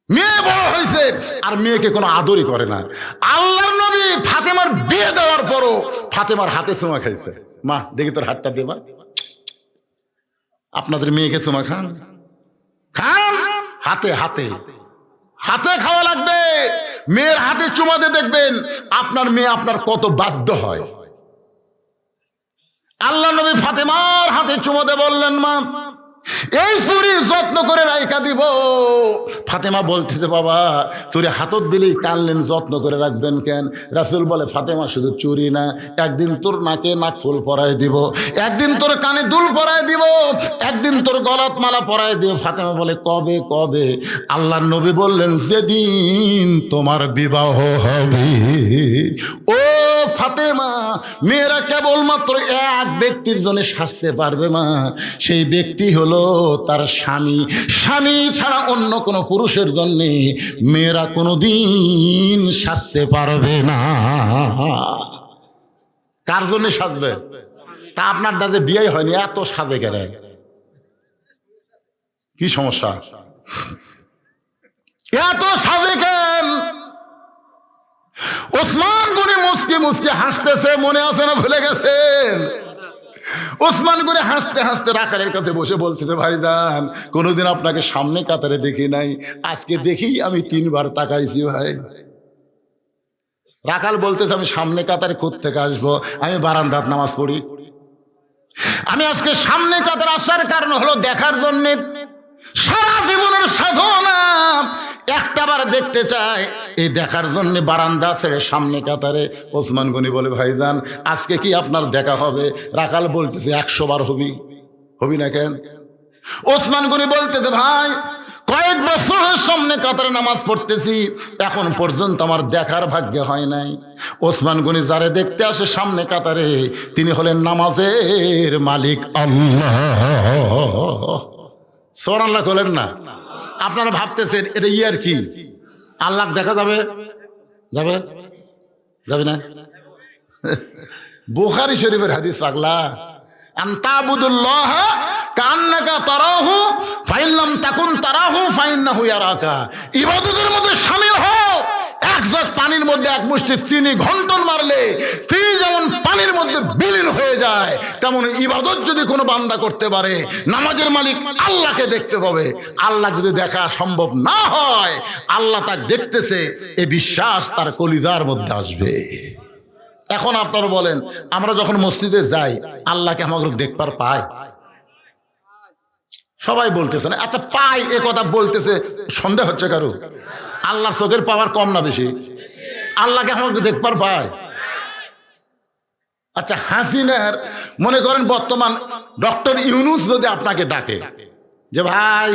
মেয়ে বড় হয়েছে আর মেয়েকে কোনো আদরই করে না। আল্লাহর নবী ফাতেমার বিয়ে দেওয়ার পরও ফাতেমার হাতে চুমা খাইছে। মা দেখি তোর হাতটা দেবা। আপনাদের মেয়েকে চুমা খান, খান, হাতে হাতে হাতে খাওয়া লাগবে। মেয়ের হাতে চুমা দিয়ে দেখবেন আপনার মেয়ে আপনার কত বাধ্য হয়। আল্লাহ নবী ফাতেমার হাতে চুমা দিয়ে বললেন, মা এই চুরির যত্ন করে রাইখা দিব। ফাতেমা বলতেছে, বাবা চুরি হাতত দিলেই কানলেন, যত্ন করে রাখবেন কেন? রাসূল বলে, ফাতেমা শুধু চুরি না, একদিন তোর নাকে নাক ফুল পরায় দিব, একদিন তোর কানে দুল পরায় দিব, একদিন তোর গলাত মালা পরায় দিব। ফাতেমা বলে, কবে কবে? আল্লাহর নবী বললেন, যেদিন তোমার বিবাহ হবে। ও ফাতেমা, মেয়েরা কেবলমাত্র এক ব্যক্তির জন্য সাজতে পারবে মা, সেই ব্যক্তি হলো তার স্বামী। স্বামী ছাড়া অন্য কোনো পুরুষের জন্য মেয়েরা কোনোদিন সাজতে পারবে না। কার জন্য সাজবে? তা আপনার দাদা বিয়ে হয়নি, এত সাজে কেন? কি সমস্যা? এত সাজে কেন? ওসমান গনি মুসকি মুসকি হাসতেছে, মনে আছে না ভুলে গেছেন? ওসমান গনি হাসতে হাসতে রাখালের কাছে বসে বলতেছে, ভাইজান কোনোদিন আপনাকে সামনে কাতারে দেখি নাই, আজকে দেখি আমি 3 বার তাকাইছি ভাই। রাখাল বলতেছে, আমি সামনে কাতারে কোত্থেকে আসবো? আমি বারান্দাত নামাজ পড়ি। আমি আজকে সামনে কাতারে আসার কারণ হলো দেখার জন্যে। সারা জীবনের সাধনা একটাবার দেখতে চায়, এই দেখার জন্য বারান্দা ছেড়ে সামনে কাতারে। ওসমান গনি বলে, ভাইজান আজকে কি আপনার দেখা হবে? রাখাল বলতেছে, 100 বার হবি। হবি না কেন? ওসমান গনি বলতেছে, ভাই কয়েক বছরের সামনে কাতারে নামাজ পড়তেছি, এখন পর্যন্ত আমার দেখার ভাগ্য হয় নাই। ওসমান গনি যারে দেখতে আসে সামনে কাতারে, তিনি হলেন নামাজের মালিক আল্লাহ। সুবহানাল্লাহ বলেন না? আপনারা ভাবতেছেন এটা ইয়ার কি, আল্লাহ দেখা যাবে? যাবে যাবে না? বুখারী শরীফের হাদিস, পাগলা, আনতাবুদুল্লাহ কান্নাকা তারাহু ফাইন লাম তাকুন তারাহু ফাইন্নাহু ইয়ারাকা। ইবাদতের মধ্যে শামিল হও। এক জগ পানির মধ্যে এক মুষ্টি চিনি ঘন্টন মারলে চিনি যেমন পানির মধ্যে বিলীন হয়ে যায়, তেমন ইবাদত যদি কোনো বান্দা করতে পারে, নামাজের মালিক আল্লাহকে দেখতে পাবে। আল্লাহ যদি দেখা সম্ভব না হয়, আল্লাহ তাকে দেখতেছে, এই বিশ্বাস তার কলিজার মধ্যে আসবে। এখন আপনারা বলেন, আমরা যখন মসজিদে যাই আল্লাহকে আমাদের দেখবার পাই? সবাই বলতেছে না, আচ্ছা পাই, এ কথা বলতেছে, সন্দেহ হচ্ছে কারো? আল্লাহর চোখের পাওয়ার কম না বেশি? আল্লাহকে আমাকে দেখবার পায়? আচ্ছা হাসিনার মনে করেন বর্তমান ডক্টর ইউনূস যদি আপনাকে ডাকে যে ভাই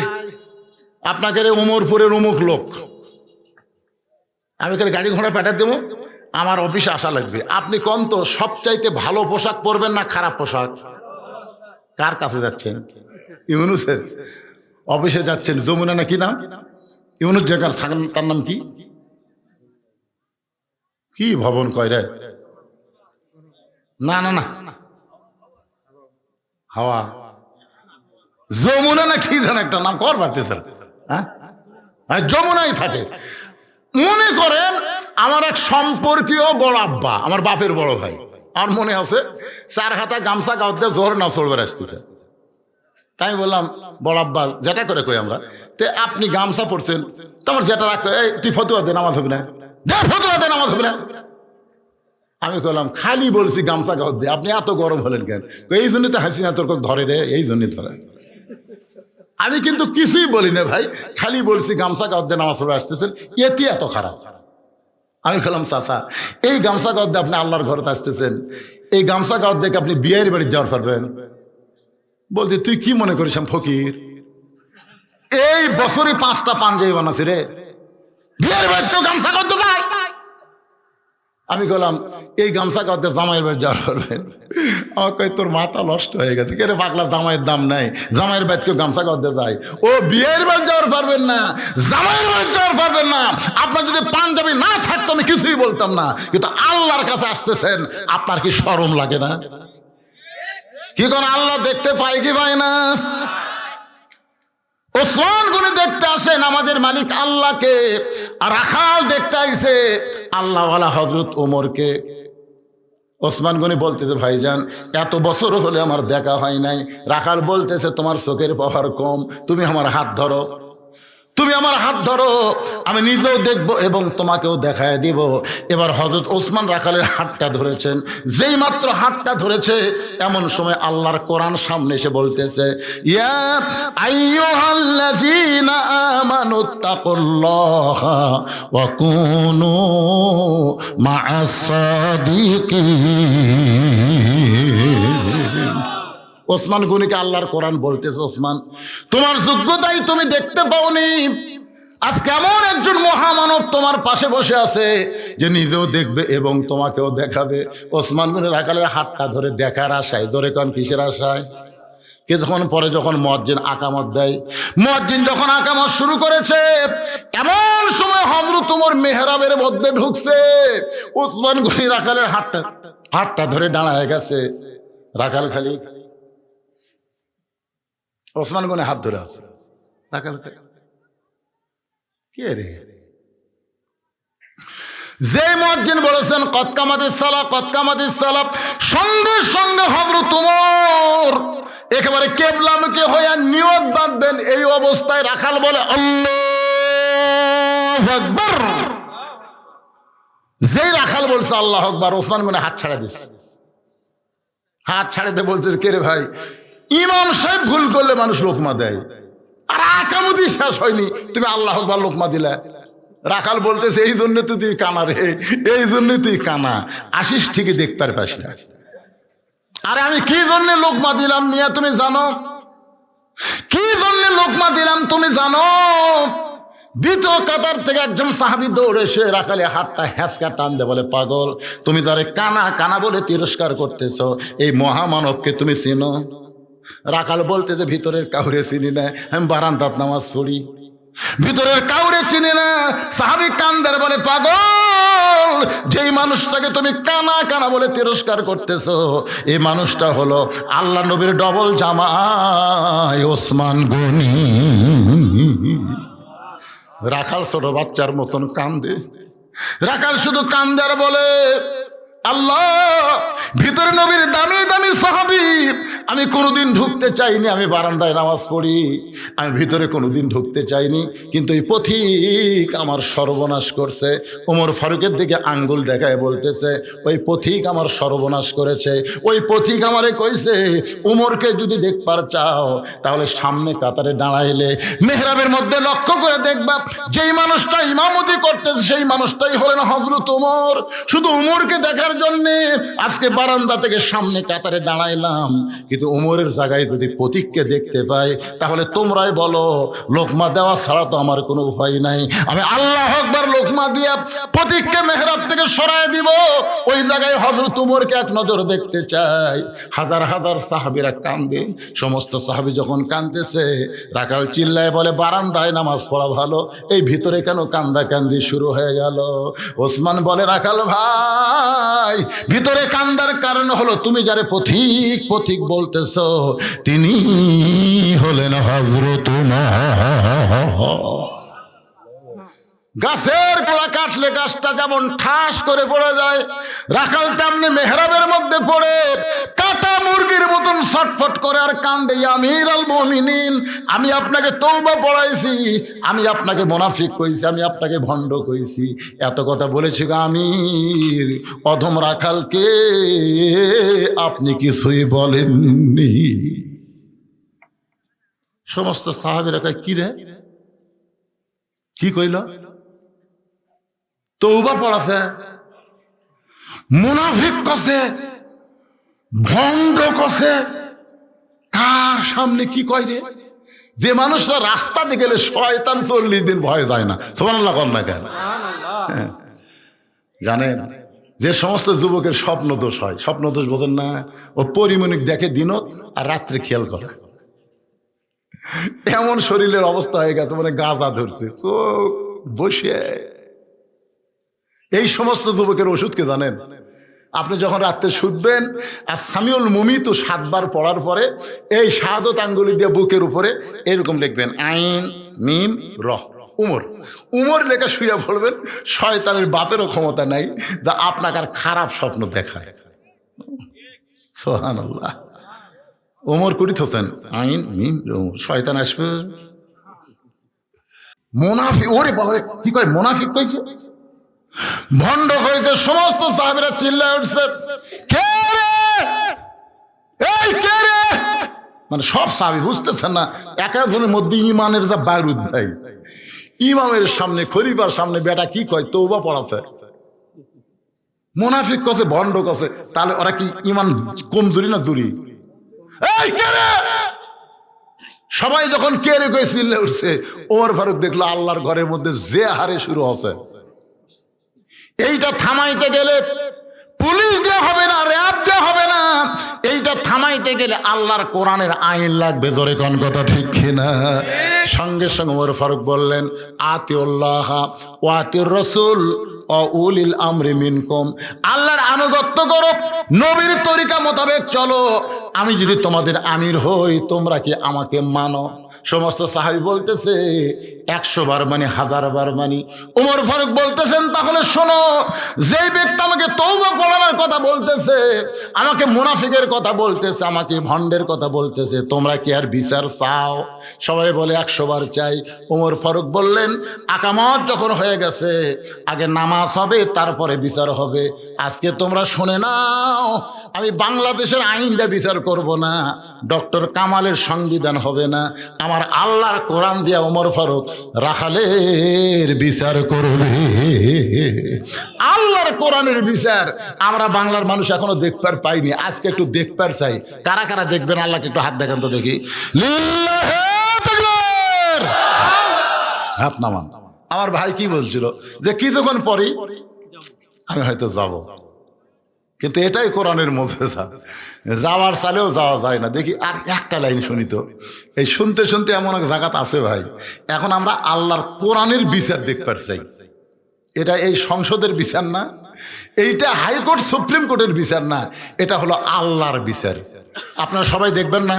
আপনাকে ওমরপুরের অমুক লোক, আমি খালি গাড়ি ঘোড়া পাঠিয়ে দেবো, আমার অফিসে আসা লাগবে। আপনি কোন তো সবচাইতে ভালো পোশাক পরবেন না খারাপ পোশাক? কার কাছে যাচ্ছেন? ইউনুসের অফিসে যাচ্ছেন। যমুনা না কি নাম? ইউনুস জায়গার তার নাম কি? কি ভবন কয় রে? না না না, হাওয়া যমুনা না কি যেন একটা নাম কর পারতেছে। হ্যাঁ, যমুনাই থাকে। মনে করেন আমার এক সম্পর্কীয় বড় আব্বা, আমার বাপের বড় ভাই, আমার মনে আছে 4 হাতা গামছা গাঁতে জোর না চলবে আসতেছে। তাই বললাম বড় আব্বা, যেটা করে কই আমরা, তে আপনি গামছা পরছেন, তোমার যেটা রাখবে, এই তুই ফতুয়া দে, নামাজ হবে না, ফতুয়া দে, নামাজ হবে না। আমি বললাম খালি বলছি গামছা গাঁত দে, আপনি এত গরম হলেন কেন? এই জন্যই তো হাসিনা তোর ধরে রে, এই জন্যই ধরে। আমি কিন্তু কিছুই বলি না ভাই, খালি বলছি গামছা গাঁত দিয়ে নামাজ পড়ে আসতেছেন, এতে এত খারাপ। আমি বললাম চাচা, এই গামছা গাঁত দিয়ে আপনি আল্লাহর ঘরে আসতেছেন, এই গামছা গাঁত দেখে আপনি বিয়ের বাড়ি যাওয়ার পারবেন? বলতে তুই কি মনে করিস আমি ফকির? এই বছরে 5টা পাঞ্জাবি বানাচ্ছি রে, বিয়ের বাড়ি কেউ গামছা গাঁত নাই। আমি বললাম এই গামছা গাঁতে জামাইয়ের বাড়ি যাওয়ার পারবেন? আমার কই তোর মাথা নষ্ট হয়ে গেছে, কে রে পাগলা, জামাইয়ের দাম নাই, জামাইয়ের বাড়ি কেউ গামছা গাঁতে যায়? ও বিয়ের বাড়ি যাওয়ার পারবেন না, জামাইয়ের বাড়ি যাওয়ার পারবেন না। আপনার যদি পাঞ্জাবি না থাকতো আমি কিছুই বলতাম না, কিন্তু আল্লাহর কাছে আসতেছেন, আপনার কি শরম লাগে না? কি কোন আল্লাহ দেখতে পাই কি পায় না? ওসমান গনি দেখতে আসে নামাজের মালিক আল্লাহকে, আর রাখাল দেখতে আইছে আল্লাহওয়ালা হযরত ওমরকে। ওসমান গনি বলতেছে ভাইজান এত বছর হলে আমার দেখা হয় নাই। রাখাল বলতেছে তোমার চোখের পাওয়ার কম, তুমি আমার হাত ধরো, তুমি আমার হাত ধরো, আমি নিজেও দেখব এবং তোমাকেও দেখায় দিব। এবার হযরত ওসমান রাখালের হাতটা ধরেছেন, যেই মাত্র হাতটা ধরেছে এমন সময় আল্লাহর কোরআন সামনে এসে বলতেছে, ইয়া আইয়ুহাল্লাযীনা আমানুত্তাকুল্লাহা ওয়া কুনু মা'আস সাদিকিন। ওসমান গনিকে আল্লাহর কোরআন বলতেছে, ওসমান তোমার যোগ্যতাই তুমি দেখতে পাওনি, আজকে এমন একজন মহামানব তোমার পাশে বসে আছে যে নিজেও দেখবে এবং তোমাকেও দেখাবে। ওসমান গনি রাখালের হাতটা ধরে দেখার আশায়, ধরে কোন কিসের আশায়? কিছুক্ষণ পরে যখন মুয়াজ্জিন আকামত দেয়, মুয়াজ্জিন যখন আকামত শুরু করেছে এমন সময় হযরত ওমর মেহরাবের মধ্যে ঢুকছে। ওসমান গনি রাখালের হাতটা ধরে দাঁড়ায় গেছে। রাখাল খালি ওসমান গনি হাত ধরে আছে, রাখাল কে রে? যে মুয়াজ্জিন বলেছেন কদ কামাতিস সালাহ, কদ কামাতিস সালাহ, সঙ্গে সঙ্গে হযরত ওমর একেবারে কিবলামুখী হয়ে নিয়ত বাঁধবেন। এই অবস্থায় রাখাল বলে আল্লাহু আকবার। যেই রাখাল বলছে আল্লাহু আকবার, ওসমান গনি হাত ছাড়া দিছে। হাত ছাড়াতে বলতেছে কে রে ভাই, ইমাম সাহেব ভুল করলে মানুষ লোকমা দেয়, আর আকামতি শেষ হয়নি তুমি আল্লাহু আকবার লোকমা দিলা। রাখাল বলতেছে এই জন্য তো তুই কানা রে, এই জন্য তুই কানা, আসিস ঠিকই দেখতে পাস না। আরে আমি কি জন্য লোকমা দিলাম মিয়া তুমি জানো? কি জন্য লোকমা দিলাম তুমি জানো? দ্বিতীয় কাতার থেকে একজন সাহাবী দৌড়ে এসে রাখালে হাতটা হ্যাঁচকা টান দে, বলে পাগল, তুমি যারে কানা কানা বলে তিরস্কার করতেছ, এই মহামানবকে তুমি চিনো? রাখাল বলতে যে ভিতরের কাউরে চিনি না, আমি বারান্দাত নামাজ পড়ি, ভিতরের কাউরে চিনি না। সাহাবী কান্দার বলে পাগল, যেই মানুষটাকে তুমি কানা কানা বলে তিরস্কার করতেছো এই মানুষটা হলো আল্লাহ নবীর ডবল জামাই ওসমান গনি। রাখাল ছোট বাচ্চার মতন কান্দে। রাখাল শুধু কান্দে আর বলে আল্লাহ, ভিতরে নবীর দামি দামি সাহাবী, আমি কোনোদিন ঢুকতে চাইনি, আমি বারান্দায় নামাজ পড়ি, আমি ভিতরে কোনোদিন ঢুকতে চাইনি, কিন্তু এই পথিক আমার সর্বনাশ করছে। ওমর ফারুকের দিকে আঙ্গুল দেখায় বলতেছে ওই পথিক আমার সর্বনাশ করেছে, ওই পথিক আমারে কইছে উমরকে যদি দেখবার চাও তাহলে সামনে কাতারে দাঁড়াইলে মেহরাবের মধ্যে লক্ষ্য করে দেখবা যেই মানুষটা ইমামতি করতেছে সেই মানুষটাই হলেন হযরত ওমর। শুধু উমরকে দেখার দেখার জন্যে আজকে বারান্দা থেকে সামনে কাতারে দাঁড়াইলাম, কিন্তু ওমরের জায়গায় যদি প্রতীককে দেখতে পাই তাহলে তোমরাই বলো লোকমা দেওয়া ছাড়া তো আমার কোনো ভয় নাই। আমি আল্লাহ আকবার লোকমা দিয়া প্রতীককে মেহরাব থেকে সরায় দিব, ওই জায়গায় হযরত ওমরকে এক নজর দেখতে চাই। হাজার হাজার সাহাবীরা কান্দে, সমস্ত সাহাবী যখন কাঁদতেছে রাখাল চিল্লায় বলে বারান্দায় নামাজ পড়া ভালো, এই ভিতরে কেন কান্দাকান্দি শুরু হয়ে গেল? ওসমান বলে রাখাল ভাই, ভিতরে কান্দার কারণ হলো তুমি যারে পথিক পথিক বলতেছ তিনি হলেন হযরত উমর। গাছের গোড়া কাটলে গাছটা যেমন ঠাস করে পড়ে যায়, রাখাল তেমনি মেহরাবের মধ্যে পড়ে কাটা মুরগির মতন ছটফট করে আর কান্দে, আমির আল মুমিনিন, আমি আপনাকে তওবা পড়াইছি, আমি আপনাকে মুনাফিক কইছি, আমি আপনাকে ভণ্ড কইছি, এত কথা বলেছি গো আমির, অধম রাখালকে আপনি কিছুই বলেননি। সমস্ত সাহাবীরা কয় কি রে, কি কইল? তওবা পড়াছে, মুনাফিক কছে, ভণ্ড কছে, কার সামনে কি কয় রে? যে মানুষরা রাস্তাতে গেলে শয়তান 40 দিন ভয় যায় না, সুবহানাল্লাহ কর না কেন? জানেন যে সমস্ত যুবকের স্বপ্ন দোষ হয়, স্বপ্ন দোষ বোঝেন না, ও পরিমণিক দেখে দিনও আর রাত্রে খেয়াল করে, এমন শরীরের অবস্থা হয়ে গেছে মানে গাঁজা ধরছে চোখ বসে। এই সমস্ত যুবকের ওষুধকে জানেন? আপনি যখন রাত্রে শুধবেন আর সামিউল মুমিত 7 বার পড়ার পরে এই শাহাদত আঙ্গুলি দিয়ে বুকের উপরে এরকম লিখবেন আইন মিম রহ উমর, উমর লেখা শুয়ে পড়বেন, শয়তানের বাপেরও ক্ষমতা নাই যা আপনাকে আর খারাপ স্বপ্ন দেখায়। সুবহানাল্লাহ। ওমর কুড়ি হোসেন আইন মিম শয়তান আসবে। মুনাফিক, ওরে বাবারে কি কয়, মুনাফিক কইছে, ভণ্ড হয়েছে। সমস্ত সাহাবীরা চিল্লায় উঠছে কে রে, এই কে রে, মানে সব সাহাবী বুঝতেছেন না এক একজনের মধ্যে ইমানের যা বারুদ ভাই। ইমামের সামনে খলিফার সামনে বেটা কি কয়, তওবা পড়াছে। মুনাফিক কছে, ভণ্ড কছে, তাহলে ওরা কি ইমান কমজোরি না জুরি? এই কে রে, সবাই যখন কে রে কয়ে চিল্লে উঠছে, ওমর ফারুক দেখলো আল্লাহর ঘরের মধ্যে যে হারে শুরু আছে। এইটা থামাইতে গেলে পুলিশ দেওয়া হবে না, র্যাব দেওয়া হবে না, এইটা থামাইতে গেলে আল্লাহর কোরআনের আইন লাগবে। জোরে কোন কথা ঠিক কিনা? সঙ্গে সঙ্গে ওমর ফারুক বললেন আতিউল্লাহ ওয়া আতিউর রাসূল ও উলিল আমরি মিনকুম, আল্লাহর আনুগত্য করো, নবীর তরিকা মোতাবেক চলো, আমি যদি তোমাদের আমির হই তোমরা কি আমাকে মানো? সমস্ত সাহাবী বলতেছে 100 বার মানে 1000 বার মানি। ওমর ফারুক বলতেছেন তাহলে শোনো, যেই ব্যক্তি আমাকে তওবা পড়ানোর কথা বলতেছে, আমাকে মুনাফিকের কথা বলতেছে, আমাকে ভণ্ডের কথা বলতেছে, তোমরা কি আর বিচার চাও? সবাই বলে 100 বার চাই। ওমর ফারুক বললেন আকামত যখন হয়ে গেছে আগে নামাজ হবে তারপরে বিচার হবে। আজকে তোমরা শুনে নাও, আমি বাংলাদেশের আইন দিয়ে বিচার করব না, ডক্টর কামালের সংবিধান হবে না, আমার আল্লাহর কোরআন দিয়া ওমর ফারুক রাখালের বিচার করবে। আল্লাহর কোরআনের বিচার আমরা বাংলার মানুষ এখনো দেখবার পাইনি, আজকে একটু দেখবার চাই। কারা কারা দেখবেন আল্লাহকে একটু হাত দেখান তো দেখি, লিল্লাহি তাকবীর, হাত নামান। আমার ভাই কি বলছিল যে কিছুক্ষণ পরেই আমি হয়তো যাব, কিন্তু এটাই কোরআনের মুজিজা, যাওয়ার চালেও যাওয়া যায় না। দেখি আর একটা লাইন শুনি তো, এই শুনতে শুনতে এমন এক জায়গাতে আছে ভাই, এখন আমরা আল্লাহর কোরআনের বিচার দেখতে চাই। এটা এই সংসদের বিচার না, এইটা হাইকোর্ট সুপ্রিম কোর্টের বিচার না, এটা হলো আল্লাহর বিচার। আপনারা সবাই দেখবেন না?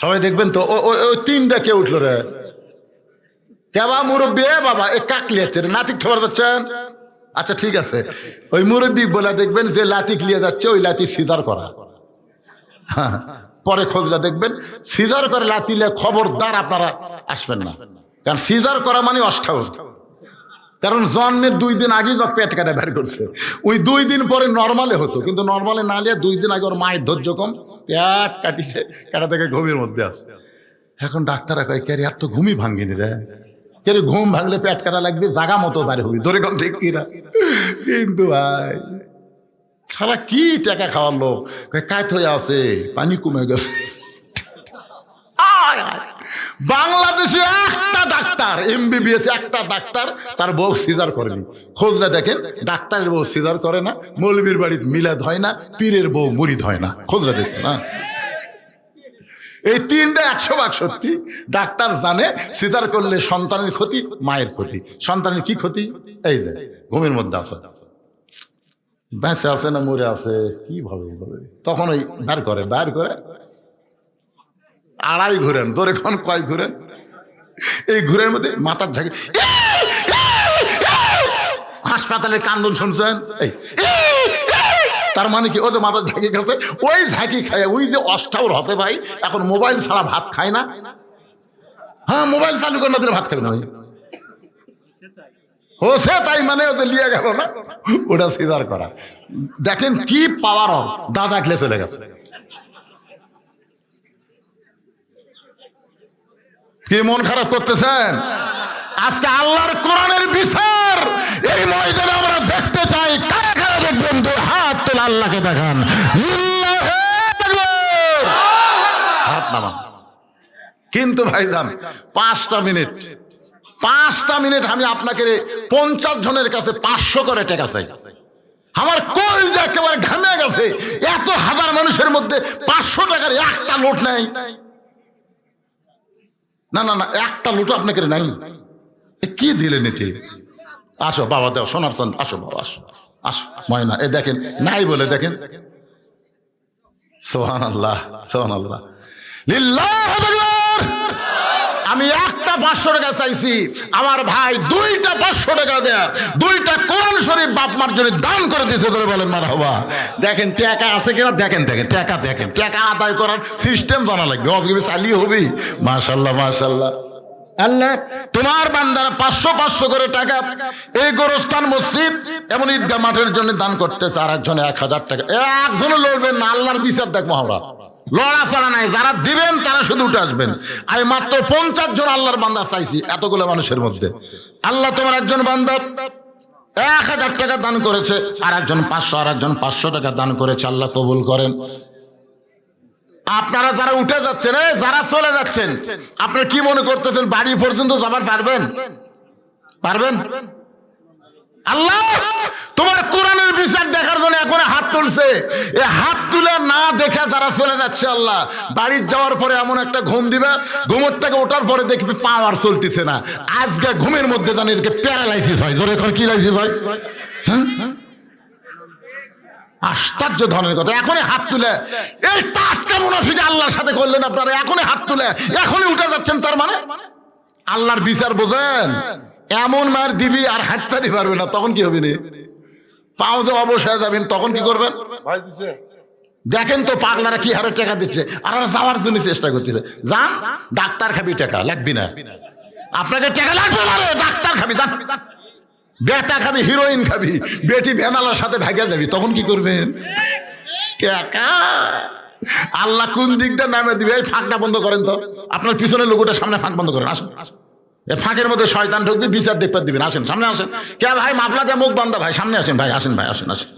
সবাই দেখবেন তো? ওই 3টা কে উঠলো রে, কেবা মুরব্বী, বাবা এ কাকলিয়াচ্ছে রে, নাতিক খবর যাচ্ছেন? আচ্ছা ঠিক আছে, ওই মুরব্বী বলে দেখবেন যে লাতি লিয়ে যাচ্ছে ওই লাতি সিজার করা। হ্যাঁ, পরে খোঁজটা দেখবেন সিজার করে লাতি লিয়ে, খবরদার আপনারা আসবেন না, কারণ সিজার করা মানে অষ্টাউট। কারণ জন্মের 2 দিন আগে যখন পেট কাটা বের করছে, ওই 2 দিন পরে নর্মালে হতো, কিন্তু নর্মালে না নিয়ে 2 দিন আগে ওর মায়ের ধৈর্য কম, পেট কাটিছে, কাটা থেকে ঘুমের মধ্যে আছে। এখন ডাক্তাররা কয় ক্যারিয়ার তো ঘুমই ভাঙ্গিনি রে, কেন ঘুম ভাঙলে পেট কাটা লাগবে, জাগা মতো বাইরে হবি, ধরে কোন ঠিক কিনা। কিন্তু ভাই সারা কি টাকা খাওয়ার লোক, কায়ত হয়ে আছে, পানি কমে গেছে। বাংলাদেশে একটা ডাক্তার এমবিবিএস, একটা ডাক্তার তার বউ সিজার করেনি। খোঁজলে দেখেন ডাক্তারের বউ সিজার করে না, মৌলবীর বাড়িতে মিলাদ হয় না, পীরের বউ মুরিদ হয় না। খোঁজলে দেখেন না, এই তিনটা 100% সত্যি। ডাক্তার জানে সিজার করলে সন্তানের ক্ষতি, মায়ের ক্ষতি। সন্তানের কি ক্ষতি? এই যে ঘুমের মধ্যে আছে, বেঁচে আছে না মরে আছে কিভাবে, তখন ওই বের করে আড়াই ঘুরেন, তোর এখন কয় ঘুরেন, এই ঘুরের মধ্যে মাথার ঝাঁকি। হাসপাতালের কান্দন শুনছেন? তার মানে কি, ও যে মাথার ঝাঁকি খাচ্ছে, ওই ঝাঁকি খায় ওই যে অষ্টাউর হতে ভাই এখন মোবাইল ছাড়া ভাত খায় না। হ্যাঁ, মোবাইল চালু করে না দিলে ভাত খাবে না। ও সে তাই মানে ওদের লিয়ে গেল না, ওটা সিজার করা। দেখেন কি পাওয়ার, দাদা খেলে চলে গেছে। কি মন খারাপ করতেছেন? আজকে আল্লাহর কোরআনের বিচার এই ময়দানে আমরা দেখতে চাই। কারা কারা দেখবেন? দুই হাত তুলে আল্লাহকে দেখান, হাত নামান। কিন্তু ভাইজান 5টা মিনিট আমি আপনাকে 50 জনের কাছে 500 করে টাকা চাই। আমার কলজা একেবারে ঘামে গেছে, এত হাজার মানুষের মধ্যে 500 টাকার একটা নোট নাই। না না না, একটা লুটো আপনাকে নাই। কি দিলেন এটি? আসো বাবা, দেও সোনার চান, আসো বাবা, আসো আসো ময়না। এ দেখেন নাই বলে দেখেন। সুবহানাল্লাহ, সুবহানাল্লাহ, লিল্লাহু আকবার। আমি একটা 500 টাকা চাইছি, আমার ভাই 2টা 500 টাকা দেয়া, 2টা কোরআন শরীফ বাপ মার জন্য দান করে দিয়েছে। ধরে বলেন মারহাবা। দেখেন টাকা আছে কিনা, দেখেন টাকা আদায় করার সিস্টেম জানা লাগবে, অগিবে চালিয়ে হবি। মাশাআল্লাহ মাশাআল্লাহ। আল্লাহ তোমার বান্দারা 500 করে টাকা এই গোরস্থান মসজিদ এমন ঈদগাহ মাঠের জন্য দান করতেছে। আর একজনে 1000 টাকা। একজনও লড়বেন না, আল্লাহর বিচার দেখবো আমরা। লড়াচড়া নাই, যারা দিবেন তারা শুধু উঠে আসবেন। আমি মাত্র 50 জন আল্লাহর বান্দা চাইছি এতগুলো মানুষের মধ্যে। আল্লাহ তোমার একজন বান্দা 1000 টাকা দান করেছে, আর একজন 500 টাকা দান করেছে। আল্লাহ কবুল করেন। আপনারা যারা উঠে যাচ্ছেন, যারা চলে যাচ্ছেন, আপনারা কি মনে করতেছেন বাড়ি পর্যন্ত যাবার পারবেন? আল্লাহ তোমার কোরআনের বিচার দেখার জন্য এখন হাত তুলছে। এই হাত তুলে না দেখে যারা চলে যাচ্ছে, আল্লাহ বাড়ি যাওয়ার পরে এমন একটা ঘুম দিবে, ঘুমের থেকে ওঠার পরে দেখবি পাওয়ার চলতেছে না। আজকে ঘুমের মধ্যে জানি এরকে প্যারালাইসিস হয়। জোরে এখন কি লাইসিস হয়? হ্যাঁ, আশ্চর্য ধরনের কথা। এখনই হাত তুলে এই টাস্কটা মুনাফিক আল্লাহর সাথে করলেন আপনারা, এখনই হাত তুলে এখনই উঠে যাচ্ছেন। তার মানে আল্লাহর বিচার বোঝেন? এমন মার দিবি আর হাঁটতে পারবে না, তখন কি হবে? পাও যে অবশ্যই যাবেন, তখন কি করবেন? ভাই দিছে দেখেন তো পাগলারা কি হারে টাকা দিচ্ছে, আর যাওয়ার জন্য চেষ্টা করতেছে। যান ডাক্তার খাবি, টাকা লাগবি না। আপনাকে টাকা লাগবে না রে, ডাক্তার খাবি, যান। বেটা খাবি, হিরোইন খাবি, বেটি ভ্যানালার সাথে ভাগা যাবি, তখন কি করবেন? টাকা আল্লাহ কোন দিক দিয়ে নামে দিবে? এই ফাঁকটা বন্ধ করেন তো, আপনার পিছনের লোকটা সামনে ফাঁক বন্ধ করেন। আসুন, এই ফাঁকের মধ্যে শয়তান ঢুকবে, বিচার দেখতে দিবেন। আসেন সামনে আসেন। কে ভাই মাফলা দিয়ে মুখ বান্ধা? ভাই সামনে আসেন, ভাই আসেন, ভাই আসেন আসেন।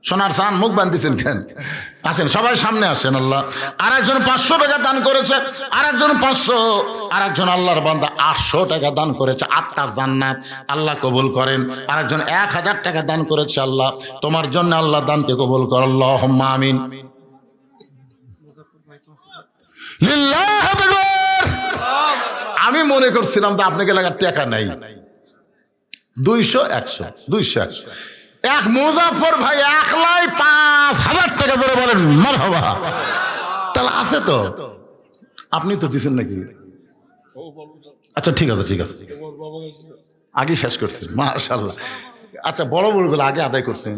সোনার চান মুখ বান্ধিছেন কেন? আসেন সবাই সামনে আসেন। আল্লাহ আর একজন 500 টাকা দান করেছে, আর একজন 500, আর একজন আল্লাহর বান্দা 800 টাকা দান করেছে। 8টা জান্নাত আল্লাহ কবুল করেন। আর একজন 1000 টাকা দান করেছে। আল্লাহ তোমার জন্য আল্লাহ দানকে কবুল কর, আল্লাহুম্মা আমিন। লিল্লাহু আকবার। আমি মনে করছিলাম যে আপনাকে লাগার টাকা নাই। 200 100 এক মুজাফর ভাই 1,05,000 টাকা ধরে বলেন মারহাবা। তাহলে আছে তো, আপনি তো দিচ্ছেন নাকি? আচ্ছা ঠিক আছে আগে শেষ করছেন, মাশাআল্লাহ। আচ্ছা বড় বড়গুলো আগে আদায় করছেন।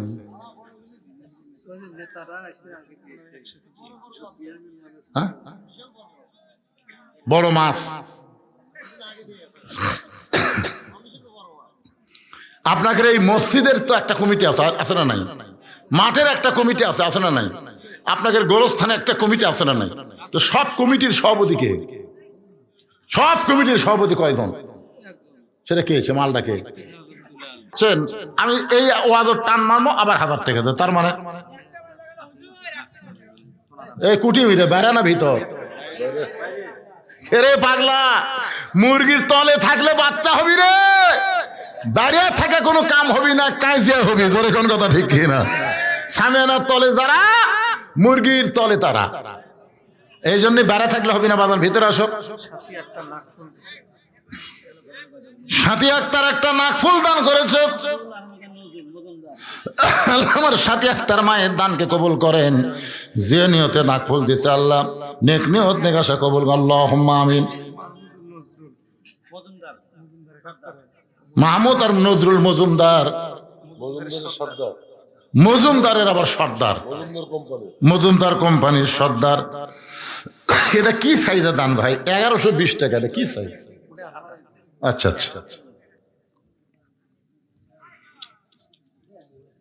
হ্যাঁ, বড় মাছ। আপনাদের এই মসজিদের তো একটা কমিটি আছে না নাই? মাঠের একটা কমিটি আছে না নাই? আপনাদের গোরস্থানে একটা কমিটি আছে না নাই? তো সব কমিটির সভাপতি কে? সব কমিটির সভাপতি কয়জন? সেটা কে, সে মালটা কে? আমি এই ওয়াজের টান মারবো, আবার 1000 টাকা দেবো, তার মানে এই কুটি হইরে বেড়া না ভিতর। এরে পাগলা, মুরগির তলে থাকলে বাচ্চা হবি রে, বাইরে থেকে কোনো কাম হবি না, কাজিয়া হবি। ধরে কোন কথা ঠিক কিনা? সামিয়ানার তলে যারা, মুরগির তলে তারা। এই জন্য বেড়া থাকলে হবি না। বাজান ভিতরে আসো। সাথী আক্তার একটা নাকফুল দান করেছে। আমার সাথী আক্তার মায়ের দানকে কবুল করেন। যে নিয়তে নাকফুল দিছে আল্লাহ নেক নিয়ত নেক আশা কবুল করেন, আল্লাহুম্মা আমিন। মাহমুদ আর নজরুল মজুমদার, মজুমদারের আবার সর্দার, মজুমদার কোম্পানির সর্দার। এটা কি সাইজে দান ভাই? 1120 টাকা। এটা কি সাইজ? আচ্ছা আচ্ছা,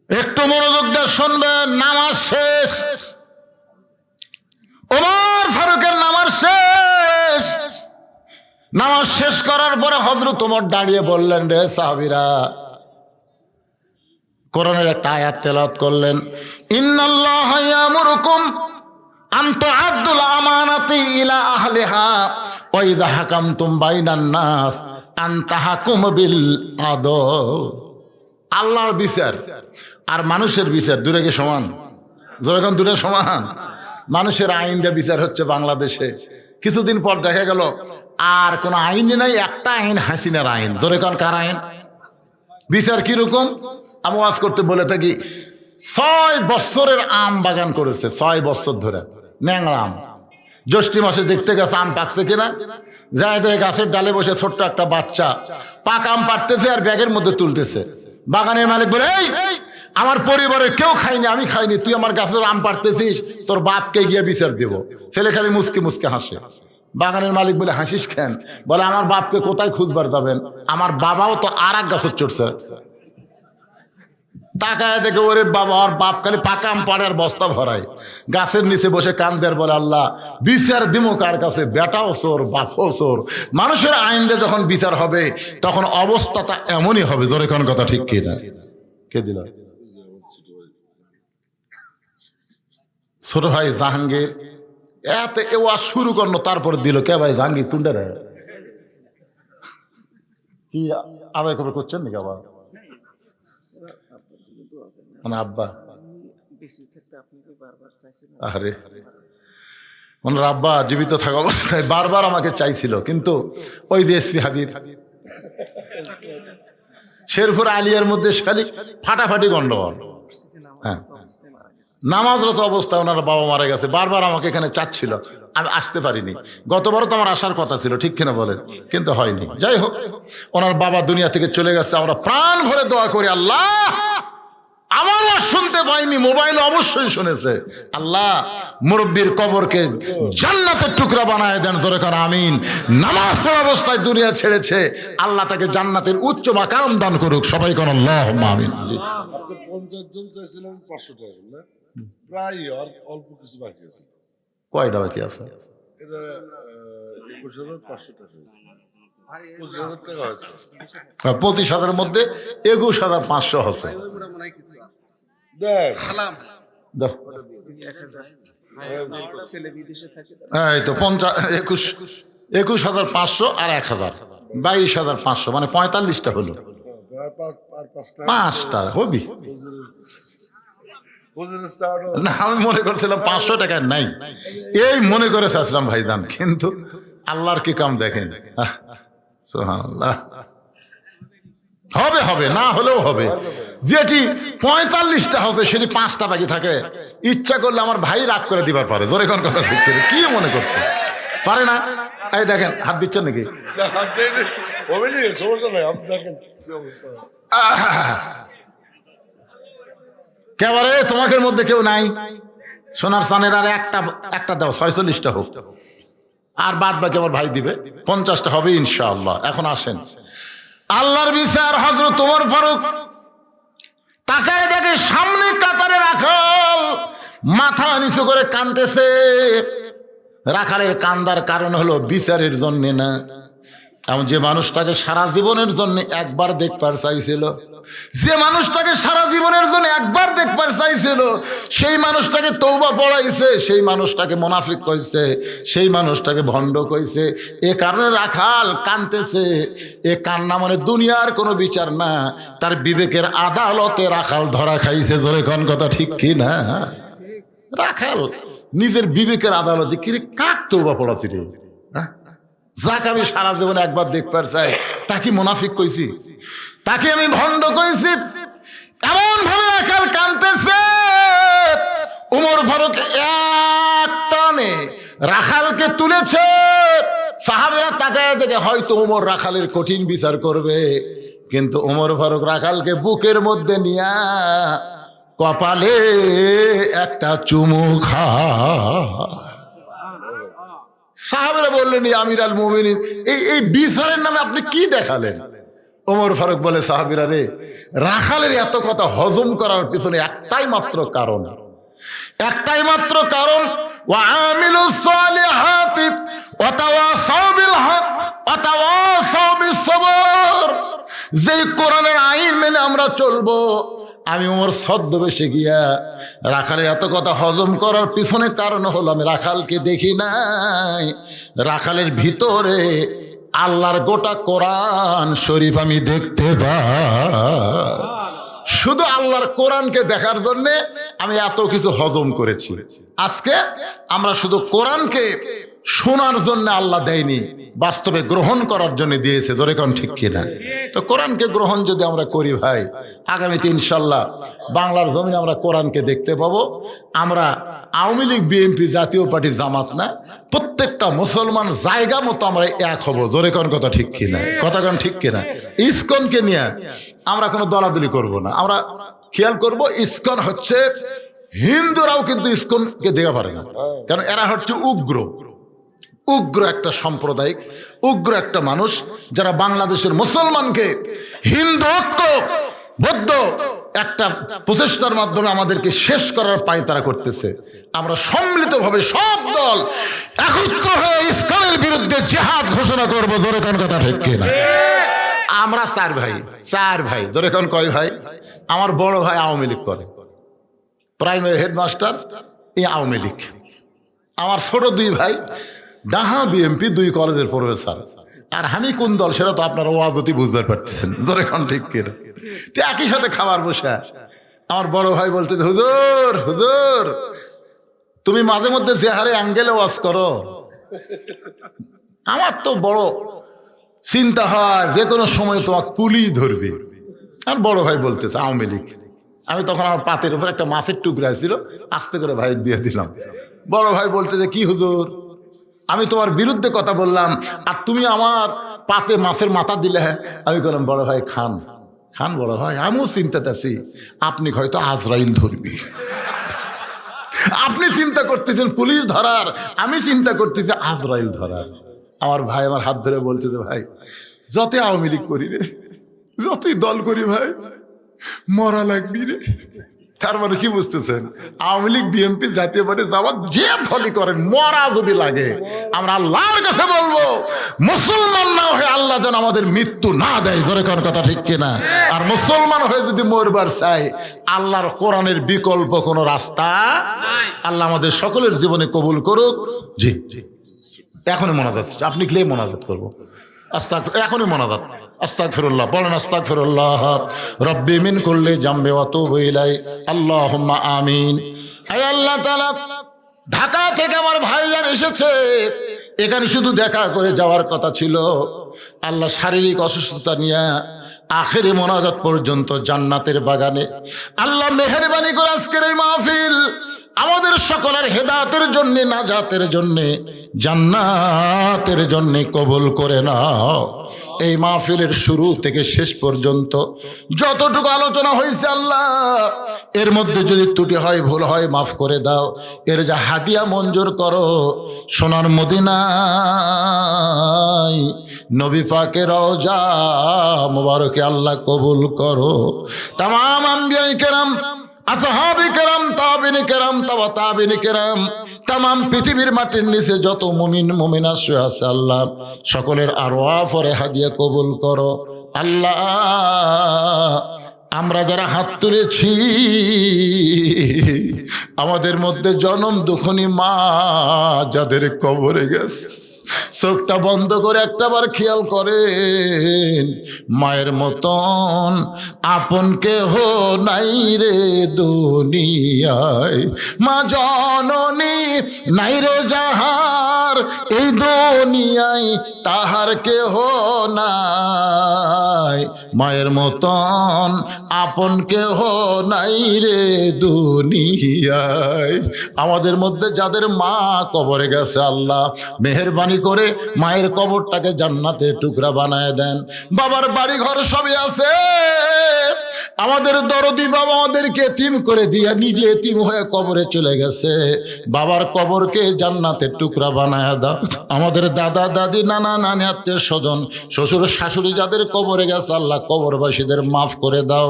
একটু মনোযোগ দিয়ে শুনবেন। নামাজ শেষ, ওমর ফারুকের নামাজ শেষ। নামাজ শেষ করার পরে হযরত ওমর দাঁড়িয়ে বললেন, রে সাহাবীরা, কোরআনের একটা আয়াত তেলাওয়াত করলেন, ইন্নাল্লাহা ইয়ামুরুকুম আন তুআদ্দুল আমানাতি ইলা আহলিহা ওয়া ইযা হাকামতুম বাইনান নাস আন তাহকুমু বিল আদল। আল্লাহর বিচার আর মানুষের বিচার দূরে কি সমান? যখন দূরে সমান। মানুষের আইন দিয়ে বিচার হচ্ছে বাংলাদেশে। কিছুদিন পর দেখা গেল আর কোন আইনই নাই, একটা আইন হাসিনার আইন। ধরে কোন কার আইন? বিচার কিরকম? আমি ওয়াজ করতে বলে থাকি, 6 বছরের আম বাগান করেছে, 6 বছর ধরে ন্যাংরা আম। জ্যৈষ্ঠ মাসে দেখতে গেছে আম পাকছে কিনা, যায় দেখে গাছের ডালে বসে ছোট্ট একটা বাচ্চা পাকা আম পাড়তেছে আর ব্যাগের মধ্যে তুলতেছে। বাগানের মালিক বলে, এই আমার পরিবারের কেউ খায়নি, আমি খাইনি, তুই আমার গাছের আম পাড়তেছিস, তোর বাপকে গিয়ে বিচার দেব। ছেলে খালি মুসকে মুসকে হাসে। বাগানের মালিক বলে, হাসিস কেন? বলে, আমার বাপকে কোথায় খুঁজবার যাবেন, আমার বাবাও তো আর এক গাছের চড়ছে। তাকায় দেখে, ওরে বাবা, আর বাপ খালি পাকা আম পাড়ে আর বস্তা ভরায়, গাছের নিচে বসে কান্দে আর বলে, আল্লাহ বিচার দিমো কার কাছে? বেটাও চোর, বাপও চোর। মানুষের আইন দিয়ে যখন বিচার হবে তখন অবস্থাটা এমনই হবে। ধরে কোন কথা ঠিক কিনা? কে দিল? ছোট ভাই জাহাঙ্গীর। এত ওয়াজ শুরু করলো, তারপর দিল কে ভাই? জাহাঙ্গীর কুন্ডে রে কি আদায় খবর করছেন নাকি আবার? মানে আব্বা, আরে ওনার আব্বা জীবিত থাকা অবস্থায় বারবার আমাকে চাইছিল, কিন্তু ওই যে এসপি হাবিব, শেরপুর আলিয়ার মধ্যে খালি ফাটাফাটি গন্ডগোল। হ্যাঁ, নামাজরত অবস্থায় ওনার বাবা মারা গেছে। বারবার আমাকে এখানে চাচ্ছিল, আমি আসতে পারিনি। গতবারও তো আমার আসার কথা ছিল, ঠিক কিনা বলেন? কিন্তু হয়নি। যাই হোক, ওনার বাবা দুনিয়া থেকে চলে গেছে। আমরা প্রাণ ভরে দোয়া করি, আল্লাহ আমারও শুনতে পাইনি, মোবাইলে অবশ্যই শুনেছে, আল্লাহ মুরব্বীর কবরকে জান্নাতের টুকরা বানায় দেন। জোরে করে আমিন। নামাজ পড়া অবস্থায় দুনিয়া ছেড়েছে, আল্লাহ তাকে জান্নাতের উচ্চ মাকাম দান করুক। সবাই কোন আল্লাহুম্মা আমিন। 50 জন চাইছিলেন 500 টাকা না, প্রায় আর অল্প কিছু বাকি আছে। কয়টা বাকি আছে? এটা 21,500 টাকা, 25,000 টাকা হয়েছে। 25,000 মধ্যে 21,500 আছে। দেখ দাও। এই তো 21,500 আর 1,000, 22,500, মানে 45টা হলো। আর 5টা হবি না? আমি মনে করছিলাম 500 টাকা নাই, এই মনে করে চাচ্ছিলাম ভাইজান, কিন্তু আল্লাহর কি কাম দেখেন। সুবহানাল্লাহ। হবে হবে, না হলেও হবে। যেটি 45টা হচ্ছে সেটি 5টা বাকি থাকে, ইচ্ছা করলে আমার ভাই রাগ করে দিবার পারে। জোরে কোন কথা ঠিক করে কি মনে করছে? পারে না? এই দেখেন, হাত দিচ্ছেন নাকি? কেবারে তোমাদের মধ্যে কেউ নাই? সোনার চানের আর একটা দাও, 46টা হোক, আর বাদ বাকি আমার ভাই দিবে। 50টা হবে ইনশাআল্লাহ। এখন আসেন, আল্লাহর বিচার। হযরত ওমর ফারুক তাকায় দেখে সামনে কাতারে রাখাল মাথা নিচু করে কাঁদতেছে। রাখালের কান্দার কারণ হলো বিচারের জন্য না, এমন যে মানুষটাকে সারা জীবনের জন্য একবার দেখবার চাইছিল, যে মানুষটাকে সারা জীবনের জন্য একবার দেখবার চাইছিল, সেই মানুষটাকে তওবা পড়াইছে, সেই মানুষটাকে মুনাফিক কইছে, সেই মানুষটাকে ভণ্ড কইছে। এ কারণে রাখাল কানতেছে। এ কান্না মানে দুনিয়ার কোনো বিচার না, তার বিবেকের আদালতে রাখাল ধরা খাইছে। জোরে কোন কথা ঠিক কি না? রাখাল নিজের বিবেকের আদালতে কিরে কাক তওবা পড়াচ্ছি রে, যাকে আমি সারা জীবনে একবার দেখবার চাই তাকে মুনাফিক কইছি, তাকে আমি ভণ্ড কইছি। এমন ভাবে রাখাল কানতেছে। উমর ফারুক এক টানে রাখালকে তুলেছে। সাহাবীরা তাকায় দেখে হয়তো উমর রাখালের কঠিন বিচার করবে, কিন্তু উমর ফারুক রাখালকে বুকের মধ্যে নিয়া কপালে একটা চুমু খা। সাহাবীরা বললেন, আমির আল মুমিনিন, এই বিচারের নামে আপনি কি দেখালেন? ওমর ফারুক বলে, সাহাবীরা রে, রাখালের এত কথা হজম করার পিছনে একটাই মাত্র কারণ, একটাই মাত্র কারণ, ওয়া আমিলুস সালিহাতি ওয়া তাওয়াসাউ বিল হক ওয়া তাওয়াসাউ বিস সবর। যেই কোরআনের আইন মেনে আমরা চলবো, আমি ওমর ছদ্মবেশে গিয়া রাখালের এত কথা হজম করার পিছনে কারণ হলো আমি রাখালকে দেখি নাই, রাখালের ভিতরে আল্লাহর গোটা কোরআন শরীফ আমি দেখতে পাই। শুধু আল্লাহর কোরআনকে দেখার জন্যে আমি এত কিছু হজম করেছি। আজকে আমরা শুধু কোরআনকে শোনার জন্য আল্লাহ দেয়নি, বাস্তবে গ্রহণ করার জন্য দিয়েছে। ধরে কোন ঠিক কিনা? তো কোরআনকে গ্রহণ যদি আমরা করি ভাই, আগামীতে ইনশাল্লাহ বাংলার জমিনে আমরা কোরআনকে দেখতে পাবো। আমরা আওয়ামী লীগ, বিএনপি, জাতীয় পার্টি, জামাত না, প্রত্যেকটা মুসলমান জায়গা মতো আমরা এক হব। জোরে কোন কথা ঠিক কিনা? কথা কোন ঠিক কিনা? ইসকনকে নিয়ে আমরা কোনো দলাদলি করব না। আমরা খেয়াল করব, ইসকন হচ্ছে, হিন্দুরাও কিন্তু ইসকনকে দেখা পারে না, কারণ এরা হচ্ছে উগ্র উগ্র একটা সাম্প্রদায়িক, উগ্র একটা মানুষ, যারা বাংলাদেশের মুসলমানকে হিন্দু ঐক্য বৌদ্ধ একটা প্রচেষ্টার মাধ্যমে আমাদেরকে শেষ করার পায়তারা করতেছে। আমরা সম্মিলিতভাবে সব দল একত্র হয়ে ইসলামের বিরুদ্ধে জিহাদ ঘোষণা করবো। জোরে কোন কথা ঠিক কিনা? আমরা চার ভাই জোরে কোন কয় ভাই? আমার বড় ভাই আওয়ামী লীগ করে, প্রাইমারি হেডমাস্টার, এই আওয়ামী লীগ। আমার ছোট দুই ভাই ডাহা বিএমপি, 2 কলেজের প্রফেসর। আর আমি কোন দল সেটা তো আপনারা ওয়াজতি বুঝতে পারতেছেন। জোরে কোন ঠিক কিনা? তো একই সাথে খাবার বসে আমার বড় ভাই বলতে, হুজুর হুজুর, তুমি মাঝে মধ্যে যে হারে অ্যাঙ্গেলে ওয়াজ করো, আমার তো বড় চিন্তা হয় যে কোনো সময় তোমাকে পুলিশ ধরবে। আর বড় ভাই বলতেছে আওয়ামী লীগ। আমি তখন আমার পাতের উপর একটা মাছের টুকরা ছিল, আস্তে করে ভাই দিয়ে দিলাম। বড় ভাই বলতেছে, কি হুজুর, আমি তোমার বিরুদ্ধে কথা বললাম আর তুমি আমার পাতে মাছের মাথা দিলে। আমি বললাম, বড় ভাই খান খান বড় ভাই, আমিও চিন্তাতে আছি, আপনি হয়তো আজরাইল ধরবি। আপনি চিন্তা করতেছেন পুলিশ ধরার, আমি চিন্তা করতেছি আজরাইল ধরার। আমার ভাই আমার হাত ধরে বলতেছে, ভাই যতই আওয়ামী লীগ করি রে, যতই দল করি ভাই, মরা লাগবি রে। তার মানে কি বুঝতেছেন? আওয়ামী লীগ, বিএনপি, জাতীয় পার্টি, জামাত যে দলই করেন, মরা যদি লাগে আমরা আল্লাহর কাছে বলবো, মুসলমান না হয়ে আল্লাহ যেন আমাদের মৃত্যু না দেয়। জোরে কোন কথা ঠিক কিনা? আর মুসলমান হয়ে যদি মরবার চাই, আল্লাহর কোরআনের বিকল্প কোনো রাস্তা আল্লাহ আমাদের সকলের জীবনে কবুল করুক। জি এখনই মোনাজাত, আপনি ক্লে মোনাজাত করবো, এখনই মোনাজাত। আস্তাগফিরুল্লাহ বলেন, আস্তাগফিরুল্লাহ রব্বি মিন কুল্লি জামবি ওয়া তুবু ইলাই, আল্লাহুম্মা আমিন। হে আল্লাহ তাআলা, ঢাকা থেকে আমার ভাইজান এসেছে, এখানে শুধু দেখা করে যাওয়ার কথা ছিল। আল্লাহ শারীরিক অসুস্থতা নিয়ে আখেরি মোনাজাত পর্যন্ত জান্নাতের বাগানে আল্লাহ মেহেরবানি করে আজকের এই মাহফিল আমাদের সকলের হেদায়েতের জন্য, নাজাতের জন্য, জান্নাতের জন্য কবুল করে নাও। এই মাহফিলের শুরু থেকে শেষ পর্যন্ত যতটুকু আলোচনা হয়েছে আল্লাহ, এর মধ্যে যদি ত্রুটি হয়, ভুল হয়, মাফ করে দাও। এর যা হাদিয়া মঞ্জুর করো, সোনার মদিনায় নবী পাকের রওজা মুবারকে আল্লাহ কবুল করো। তামাম আম্বিয়া কেরাম, আসহাবে কেরাম, তাবিনে কেরাম, তাবা তাবিনে কেরাম, তামাম পৃথিবীর মাটির নিচে যত মুমিন মুমিনা শুয়ে আছে আল্লাহ সকলের আরওয়া পরে হাদিয়া কবুল করো আল্লাহ। আমরা যারা হাত তুলেছি আমাদের মধ্যে জনম দুঃখনী মা যাদের কবরে গেছে চোখটা বন্ধ করে একটাবার খেয়াল করেন, মায়ের মতন আপন কেহ নাই রে দুনিয়ায়, মা জননী নাই রে যাহার এই দুনিয়ায় তাহার কেহ নাই, মায়ের মতন আপন কেহ নাই রে দুনিয়ায়। আমাদের মধ্যে যাদের মা কবরে গেছে আল্লাহ মেহেরবানি করে মায়ের কবরটাকে জান্নাতের টুকরা বানায় দেন। বাবার বাড়ি ঘর সবই আছে, আমাদের দরদি বাবা আমাদেরকে এতিম করে দিয়া নিজে এতিম হয়ে কবরে চলে গেছে, বাবার কবরকে জান্নাতের টুকরা বানায় দাও। আমাদের দাদা দাদি নানা নানি আত্মীয় স্বজন শ্বশুর শাশুড়ি যাদের কবরে গেছে আল্লাহ কবরবাসীদের মাফ করে দাও।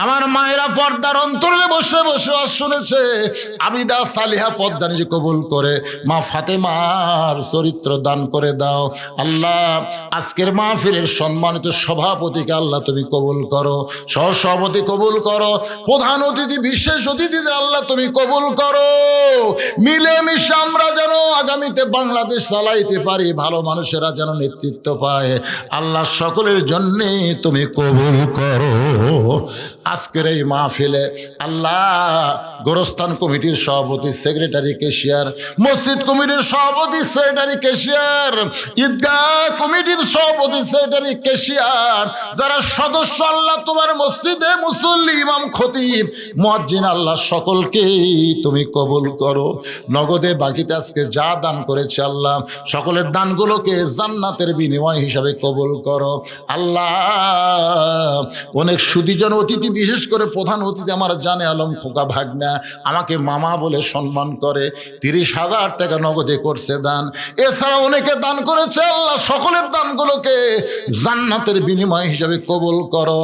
আমার মায়েরা পর্দার অন্তরে বসে বসে শুনেছে আবিদা সালিহা পর্দা নিজে কবুল করে মা ফাতেমার চরিত্র দান করে দাও আল্লাহ। আজকের মাহফিলের সম্মানিত সভাপতিকে আল্লাহ তুমি কবুল করো, সহসভাপতি কবুল করো, প্রধান অতিথি বিশেষ অতিথিদের আল্লাহ তুমি কবুল করো। মিলেমিশে আমরা যেন আগামীতে বাংলাদেশ চালাইতে পারি, ভালো মানুষেরা যেন নেতৃত্ব পায় আল্লাহ সকলের জন্যে তুমি কবুল করো। আজকের এই মাহফিলে আল্লাহ গোরস্থান কমিটির সভাপতি সেক্রেটারি কেশিয়ার, মসজিদ কমিটির সভাপতি সেক্রেটারি কেশিয়ার, ঈদগাহ কমিটির সভাপতি সেক্রেটারি কেশিয়ার, যারা সদস্য আল্লাহ তোমার মসজিদে মুসল্লি ইমাম খতিব মুয়াজ্জিন আল্লাহ সকলকেই তুমি কবুল করো। নগদে বাকিতে আজকে যা দান করেছে আল্লাহ সকলের দানগুলোকে জান্নাতের বিনিময় হিসাবে কবুল করো আল্লাহ। অনেক সুদীজন অতিথি বিশেষ করে প্রধান অতিথি আমার জানে আলম খোকা ভাগনা আমাকে মামা বলে সম্মান করে, 30,000 টাকা নগদে করছে দান। এছাড়া অনেকে দান করেছে আল্লাহ সকলের দানগুলোকে জান্নাতের বিনিময় হিসাবে কবুল করো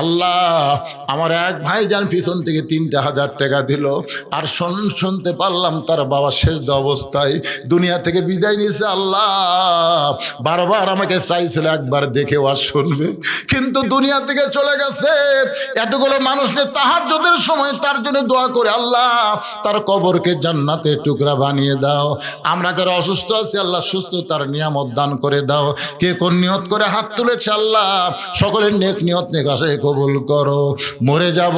আল্লাহ। আমার এক ভাইজান পিছন থেকে 3,000 টাকা দিল, আর শুনতে পারলাম তার বাবা শেষ অবস্থায় দুনিয়া থেকে বিদায় নিয়েছে আল্লাহ। বারবার আমাকে চাইছিল একবার দেখেও আর শুনবে, কিন্তু দুনিয়া থেকে চলে গেছে। এতগুলো মানুষকে তাহাজ্জুদের সময় তার জন্য দোয়া করে আল্লাহ তার কবরকে জান্নাতের টুকরা বানিয়ে দাও। আমরা যারা অসুস্থ আছি আল্লাহ সুস্থতার নিয়ামত দান করে দাও। কে কোন নিয়ত করে হাত তুলেছে আল্লাহ সকলের নেক নিয়ত নেক আশায় কবুল করো। মরে যাব